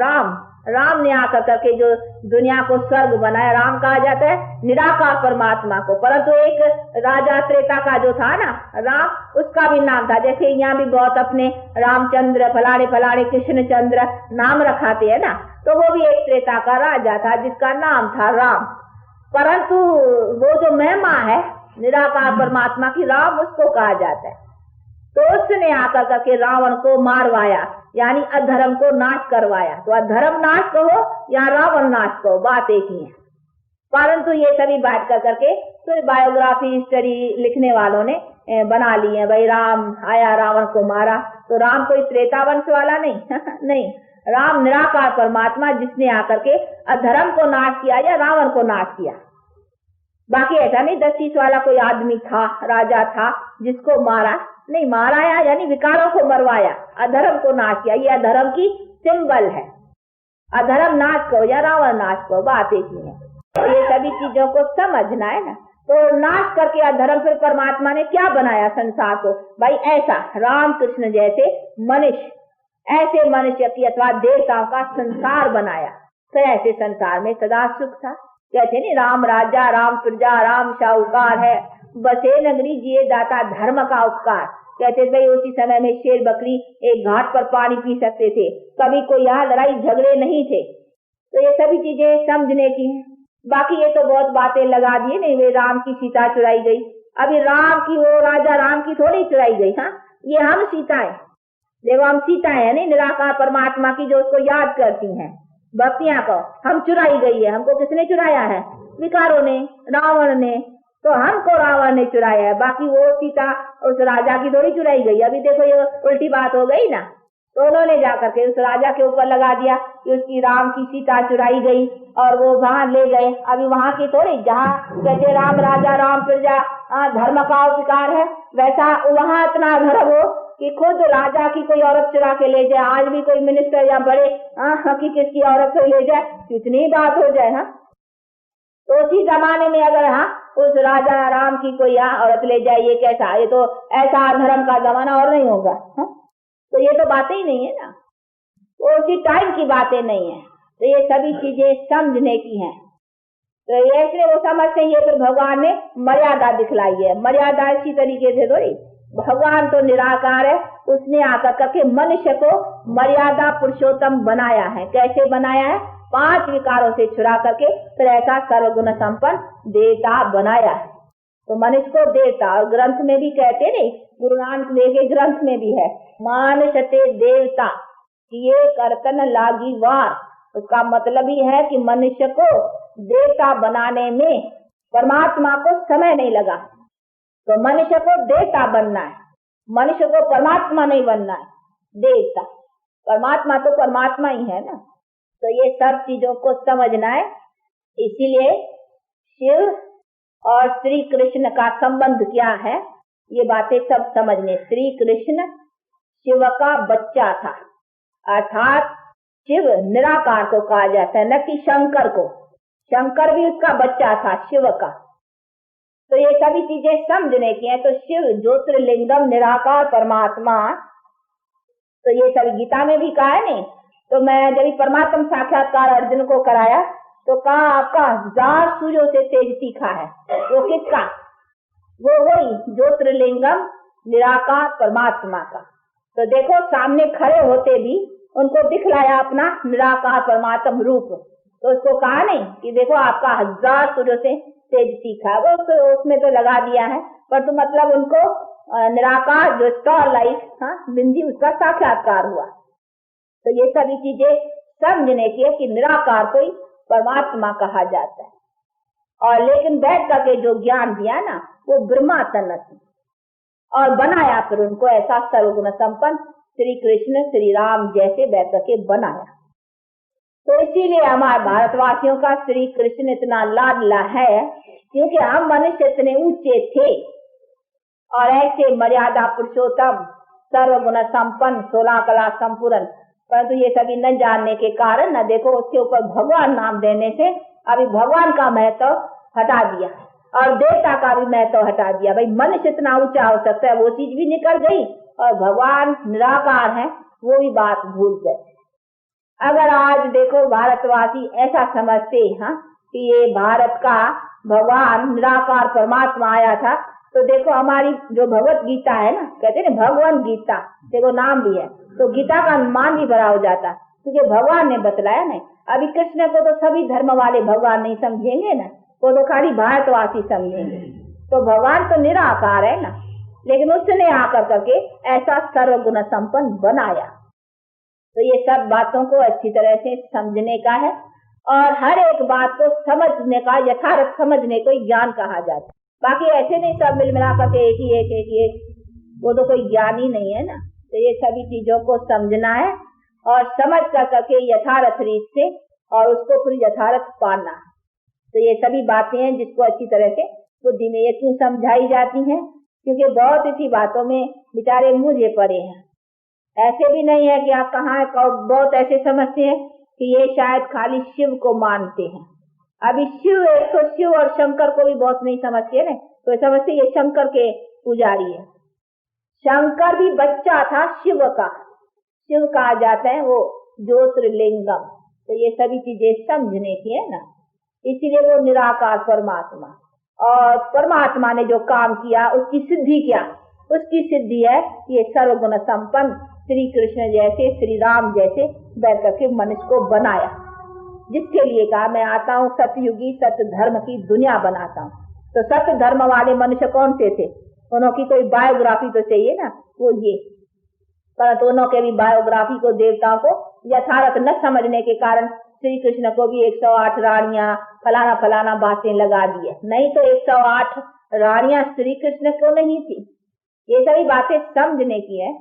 राम ने आकर करके जो दुनिया को स्वर्ग बनाया, राम कहा जाता है निराकार परमात्मा को। परंतु एक राजा त्रेता का जो था ना राम, उसका भी नाम था। जैसे यहाँ भी बहुत अपने रामचंद्र फलाने फलाने कृष्णचंद्र नाम रखाते हैं ना, तो वो भी एक त्रेता का राजा था जिसका नाम था राम। परंतु वो जो महिमा है निराकार परमात्मा की, राम उसको कहा जाता है। तो उसने आकर करके रावण को मारवाया यानी अधर्म को नाश करवाया। तो अधर्म नाश कहो या रावण नाश कहो, बात एक ही है। परंतु ये सभी बात कर करके तो बायोग्राफी हिस्ट्री लिखने वालों ने बना ली है, भाई राम आया रावण को मारा, तो राम कोई त्रेता वंश वाला नहीं नहीं, राम निराकार परमात्मा जिसने आकर के अधर्म को नाश किया या रावण को नाश किया। बाकी ऐसा नहीं 10-20 वाला कोई आदमी था, राजा था जिसको मारा नहीं, माराया यानी विकारों को मरवाया, अधर्म को नाश किया। ये अधर्म की सिंबल है, अधर्म नाश करो या रावण नाश करो, बात एक ही है। ये सभी चीजों को समझना है ना। तो नाश करके अधर्म, फिर परमात्मा ने क्या बनाया संसार को, भाई ऐसा राम कृष्ण जैसे मनुष्य, ऐसे मनुष्य की अथवा देवताओं का संसार बनाया। तो ऐसे संसार में सदा सुख था। कहते नहीं राम राजा राम प्रजा राम शाहूकार है, बसे नगरी जिए दाता धर्म का उपकार। कहते भाई उसी समय में शेर बकरी एक घाट पर पानी पी सकते थे, कभी कोई यहाँ लड़ाई झगड़े नहीं थे। तो ये सभी चीजें समझने की हैं। बाकी ये तो बहुत बातें लगा दिए नहीं, वे राम की सीता चुराई गई, अभी राम की वो राजा राम की थोड़ी चुराई गई। हाँ, ये हम सीता है, देखो हम सीता है नहीं, निराकार परमात्मा की जो उसको याद करती हैं भक्तियां को, हम चुराई गई है। हमको किसने चुराया है? विकारों ने, रावण ने। तो हमको रावण ने चुराया है, बाकी वो सीता उस राजा की थोड़ी चुराई गई। अभी देखो ये उल्टी बात हो गई ना, तो उन्होंने जाकर के उस राजा के ऊपर लगा दिया कि उसकी राम की सीता चुराई गई और वो वहां ले गए। अभी वहां की थोड़ी, जहाँ कहते राम राजा राम प्रजा धर्म का उपकार है, वैसा वहां इतना धर्म हो कि खुद राजा की कोई औरत चुरा के ले जाए। आज भी कोई मिनिस्टर या बड़े की किसकी औरत को ले जाए, कितनी बात हो जाए। हाँ, तो उसी जमाने में अगर उस राजा राम की कोई औरत ले जाए, ये कैसा, ये तो ऐसा धर्म का जमाना और नहीं होगा। तो ये तो बातें ही नहीं है ना, वो उसी टाइम की बातें नहीं है। तो ये सभी चीजें समझने की हैं। तो इसलिए वो समझते हैं, फिर भगवान ने मर्यादा दिखलाई है। मर्यादा इसी तरीके से थोड़ी, भगवान तो निराकार है, उसने आकर करके मनुष्य को मर्यादा पुरुषोत्तम बनाया है। कैसे बनाया है? 5 विकारों से छुड़ा करके फिर ऐसा सर्वगुण संपन्न देवता बनाया है। तो मनुष्य को देवता, और ग्रंथ में भी कहते नहीं, गुरु नानक देव के ग्रंथ में भी है, मानसते देवता किए करतन लागी वार। उसका मतलब ही है कि मनुष्य को देवता बनाने में परमात्मा को समय नहीं लगा। तो मनुष्य को देवता बनना है, मनुष्य को परमात्मा नहीं बनना है, देवता। परमात्मा तो परमात्मा ही है ना। तो ये सब चीजों को समझना है। इसीलिए शिव और श्री कृष्ण का संबंध क्या है, ये बातें सब समझने। श्री कृष्ण शिव का बच्चा था, अर्थात शिव निराकार को कहा जाता है, न कि शंकर को। शंकर भी उसका बच्चा था शिव का। तो ये सभी चीजें समझने की है। तो शिव ज्योतिर्लिंगम निराकार परमात्मा, तो ये सब गीता में भी कहा है नहीं। तो मैं जब परमात्मा साक्षात्कार अर्जुन को कराया तो कहा आपका 1000 सूर्यों से तेज तीखा है। वो किसका? वो वही ज्योतिर्लिंगम निराकार परमात्मा का। तो देखो सामने खड़े होते भी उनको दिखलाया अपना निराकार परमात्म रूप। तो उसको कहा नहीं कि देखो आपका 1000 सूर्यों से तेज तीखा, वो तो उसमें तो लगा दिया है, पर तो मतलब उनको निराकार जो स्टार लाइट बिंदी, उसका साक्षात्कार हुआ। तो ये सभी चीजें समझने की है कि निराकार कोई परमात्मा कहा जाता है। और लेकिन बैठ करके जो ज्ञान दिया ना, वो ब्रह्मा तनत और बनाया फिर उनको ऐसा सर्वगुण संपन्न श्री कृष्ण श्री राम जैसे बैठ करके बनाया। तो इसीलिए हमारे भारतवासियों का श्री कृष्ण इतना लाडला है, क्योंकि हम मनुष्य इतने ऊंचे थे और ऐसे मर्यादा पुरुषोत्तम सर्वगुण संपन्न 16 कला संपूर्ण, परंतु ये सभी न जानने के कारण न देखो उसके ऊपर भगवान नाम देने से अभी भगवान का महत्व हटा दिया और देवता का भी महत्व हटा दिया। भाई मनुष्य इतना ऊंचा हो सकता है, वो चीज भी निकल गई और भगवान निराकार है वो भी बात भूल गए। अगर आज देखो भारतवासी ऐसा समझते हैं कि ये भारत का भगवान निराकार परमात्मा आया था, तो देखो हमारी जो भगवत गीता है ना, कहते हैं ना भगवान गीता, देखो नाम भी है, तो गीता का मान भी बड़ा हो जाता, क्योंकि भगवान ने बतलाया नहीं। अभी कृष्ण को तो सभी धर्म वाले भगवान नहीं समझेंगे ना, वो तो खाली भारतवासी समझेंगे। तो भगवान तो निराकार है ना, लेकिन उसने आकर करके ऐसा सर्वगुण संपन्न बनाया। तो ये सब बातों को अच्छी तरह से समझने का है। और हर एक बात को समझने का, यथार्थ समझने को ज्ञान कहा जाता है। बाकी ऐसे नहीं सब मिल मिला करके एक ही एक, वो तो कोई ज्ञान ही नहीं है ना। तो ये सभी चीजों को समझना है और समझ कर करके यथार्थ रीत से और उसको फिर यथार्थ पाना है। तो ये सभी बातें हैं जिसको अच्छी तरह से बुद्धि में ये क्यों समझाई जाती हैं, क्योंकि बहुत इसी बातों में बेचारे मुझे पड़े हैं। ऐसे भी नहीं है कि आप कहाँ बहुत ऐसे समझते हैं कि ये शायद खाली शिव को मानते हैं। अभी शिव, एक तो शिव और शंकर को भी बहुत नहीं समझते ना, तो समझते ये शंकर के पुजारी है। शंकर भी बच्चा था शिव का, शिव कहा जाता है वो ज्योतिर्लिंगम। तो ये सभी चीजें समझने की है ना, इसीलिए वो निराकार परमात्मा, और परमात्मा ने जो काम किया उसकी सिद्धि क्या, उसकी सिद्धि है ये सर्वगुण संपन्न श्री कृष्ण जैसे, श्री राम जैसे बैठ के मनुष्य को बनाया, जिसके लिए कहा मैं आता हूँ सतयुगी सत्य धर्म की दुनिया बनाता हूँ। तो सत्य धर्म वाले मनुष्य कौन से थे, उनकी कोई बायोग्राफी तो चाहिए ना, वो ये, परंतु उनके भी बायोग्राफी को, देवताओं को यथार्थ न समझने के कारण श्री कृष्ण को भी 108 रानियां फलाना फलाना बातें लगा दी है। नहीं तो 108 रानियां श्री कृष्ण को नहीं थी, ये सभी बातें समझने की है।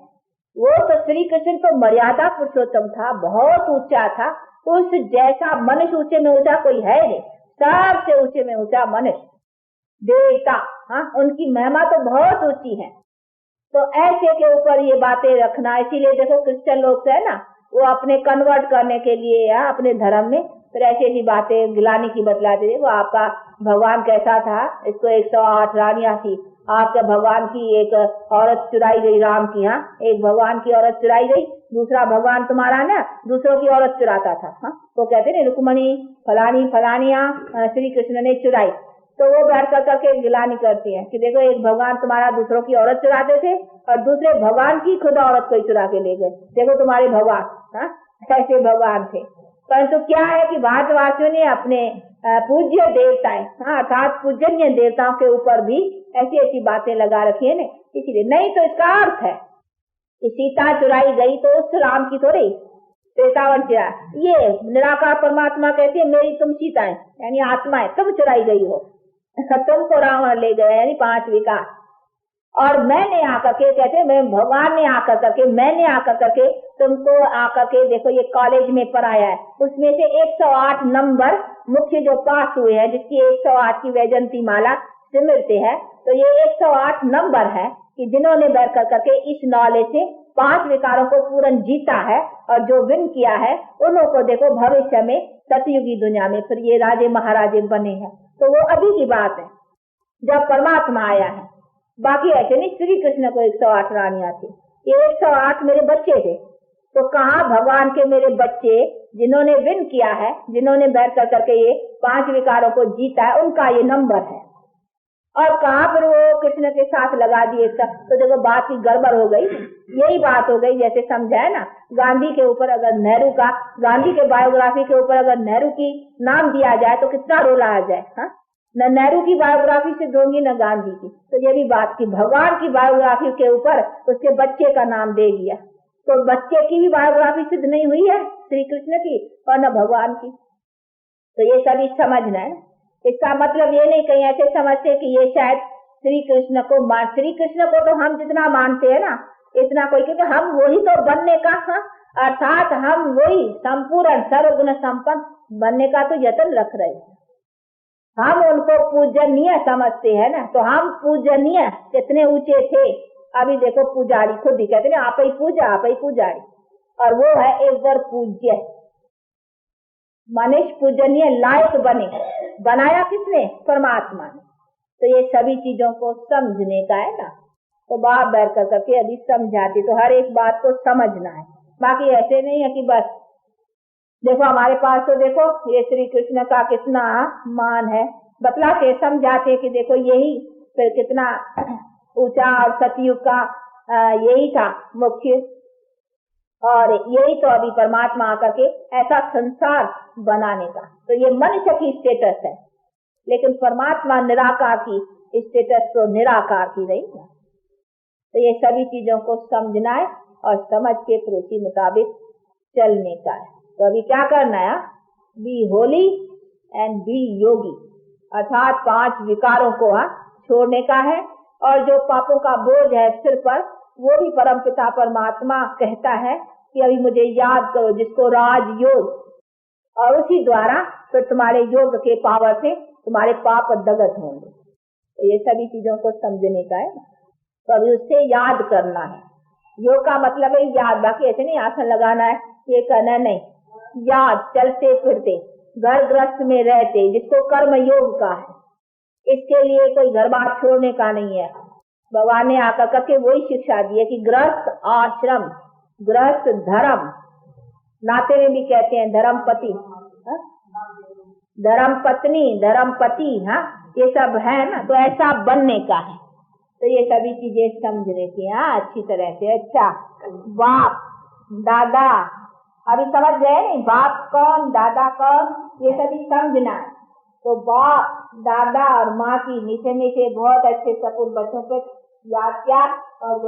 वो तो श्री कृष्ण तो मर्यादा पुरुषोत्तम था, बहुत ऊंचा था, उस जैसा मनुष्य ऊंचे में ऊंचा कोई है नहीं, सबसे ऊंचे में ऊंचा मनुष्य देवता। हाँ, उनकी महिमा तो बहुत ऊंची है। तो ऐसे के ऊपर ये बातें रखना, इसीलिए देखो क्रिश्चियन लोग है ना, वो अपने कन्वर्ट करने के लिए या अपने धर्म में फिर ऐसी ऐसी बातें गिलानी की बतलाते थे। वो आपका भगवान कैसा था, इसको 108 रानियां थी, आपके भगवान की एक औरत चुराई गई राम की, यहाँ एक भगवान की औरत चुराई गई, दूसरा भगवान तुम्हारा ना दूसरों की औरत चुराता था। हाँ, तो कहते ना रुक्मणी फलानी फलानिया श्री कृष्ण ने चुराई, तो वो बैठ कर करके गिलानी करती है कि देखो एक भगवान तुम्हारा दूसरों की औरत चुराते थे और दूसरे भगवान की खुद औरत को चुरा के ले गए, देखो तुम्हारे भगवान। हाँ, ऐसे भगवान थे। परंतु क्या है कि भारतवासियों ने अपने पूज्य देवताएं, हाँ अर्थात पूजनीय देवताओं के ऊपर भी ऐसी ऐसी बातें लगा रखी है ना, इसीलिए। नहीं तो इसका अर्थ है कि सीता चुराई गई तो उस राम की थोड़ी, श्वेतावन चुरा, ये निराकार परमात्मा कहती है मेरी तुम सीता है, यानी आत्मा है, तुम चुराई गई हो, तुमको रावण ले गया, यानी 5 विकार। और मैंने आकर के, कहते मैं भगवान ने आकर करके, मैंने आकर करके तुमको आकर के, देखो ये कॉलेज में पढ़ाया है, उसमें से 108 नंबर मुख्य जो पास हुए हैं, जिसकी 108 की वैजंती माला सिमरते हैं, तो ये 108 नंबर है कि जिन्होंने बैठ कर करके इस नॉलेज से 5 विकारों को पूर्ण जीता है और जो विन किया है, उनको देखो भविष्य में सतयुगी दुनिया में फिर ये राजे महाराजे बने हैं। तो वो अभी की बात है जब परमात्मा आया है। बाकी ऐसे नहीं, श्री कृष्ण को 108 रानियां थी, ये 108 मेरे बच्चे थे। तो कहा भगवान के मेरे बच्चे जिन्होंने विन किया है, जिन्होंने बैठ कर करके ये 5 विकारों को जीता है, उनका ये नंबर है। और कहा फिर वो कृष्ण के साथ लगा दिए सब, तो देखो बात की गड़बड़ हो गई। यही बात हो गई जैसे समझा है ना, गांधी के ऊपर अगर नेहरू का, गांधी के बायोग्राफी के ऊपर अगर नेहरू की नाम दिया जाए तो कितना रोला आ जाए। हाँ, न नेहरू की बायोग्राफी से दूंगी न गांधी की। तो ये भी बात की भगवान की बायोग्राफी के ऊपर उसके बच्चे का नाम दे दिया, तो बच्चे की भी बायोग्राफी सिद्ध नहीं हुई है श्री कृष्ण की और न भगवान की। तो ये सभी समझना है। इसका मतलब ये नहीं कहीं ऐसे समझते कि ये शायद श्री कृष्ण को श्री कृष्ण को तो हम जितना मानते हैं ना इतना कोई, क्योंकि हम वही तो बनने का, अर्थात हम वही संपूर्ण सर्वगुण संपन्न बनने का तो यत्न रख रहे हैं। हम उनको पूजनीय समझते हैं ना, तो हम पूजनीय कितने ऊंचे थे। अभी देखो पुजारी खुद ही कहते हैं आप ही पूजा, आप ही पुजारी, और वो है एक बार पूज्य। मनुष्य पूजनीय लायक बने, बनाया किसने? परमात्मा ने। तो ये सभी चीजों को समझने का है ना, तो बाप बैठ कर करके अभी समझाती, तो हर एक बात को समझना है। बाकी ऐसे नहीं है कि बस देखो हमारे पास तो देखो ये श्री कृष्ण का कितना मान है, बतलाते समझाते कि देखो यही फिर कितना ऊंचा, और सतयुग का यही था मुख्य, और यही तो अभी परमात्मा आकर के ऐसा संसार बनाने का। तो ये मनुष्य की स्टेटस है, लेकिन परमात्मा निराकार की स्टेटस तो निराकार की रही ना। तो ये सभी चीजों को समझना है और समझ के फिर उसी मुताबिक चलने का है। तो अभी क्या करना है, बी होली एंड बी योगी, अर्थात 5 विकारों को छोड़ने का है। और जो पापों का बोझ है सिर पर, वो भी परमपिता परमात्मा कहता है कि अभी मुझे याद करो, जिसको राजयोग, और उसी द्वारा फिर तुम्हारे योग के पावर से तुम्हारे पाप दगत होंगे। तो ये सभी चीजों को समझने का है, तो अभी उससे याद करना है। योग का मतलब है याद, बाकी ऐसे नहीं आसन लगाना है, ये करना नहीं, याद, चलते फिरते, घर गृहस्थ में रहते, जिसको कर्म योग का है। इसके लिए कोई घर बार छोड़ने का नहीं है। भगवान ने आकर करके वही शिक्षा दी है कि गृहस्थ आश्रम, गृहस्थ धर्म, नाते में भी कहते हैं धर्मपति, धर्म पत्नी, धर्मपति, हाँ ये सब है ना, तो ऐसा बनने का है। तो ये सभी चीजें समझने की अच्छी तरह से। अच्छा, बाप दादा अभी समझ गए नहीं, बाप कौन दादा कौन, ये सभी समझना है। तो बाप दादा और माँ की मीठे मीठे बहुत अच्छे सपूत बच्चों पे याद क्या और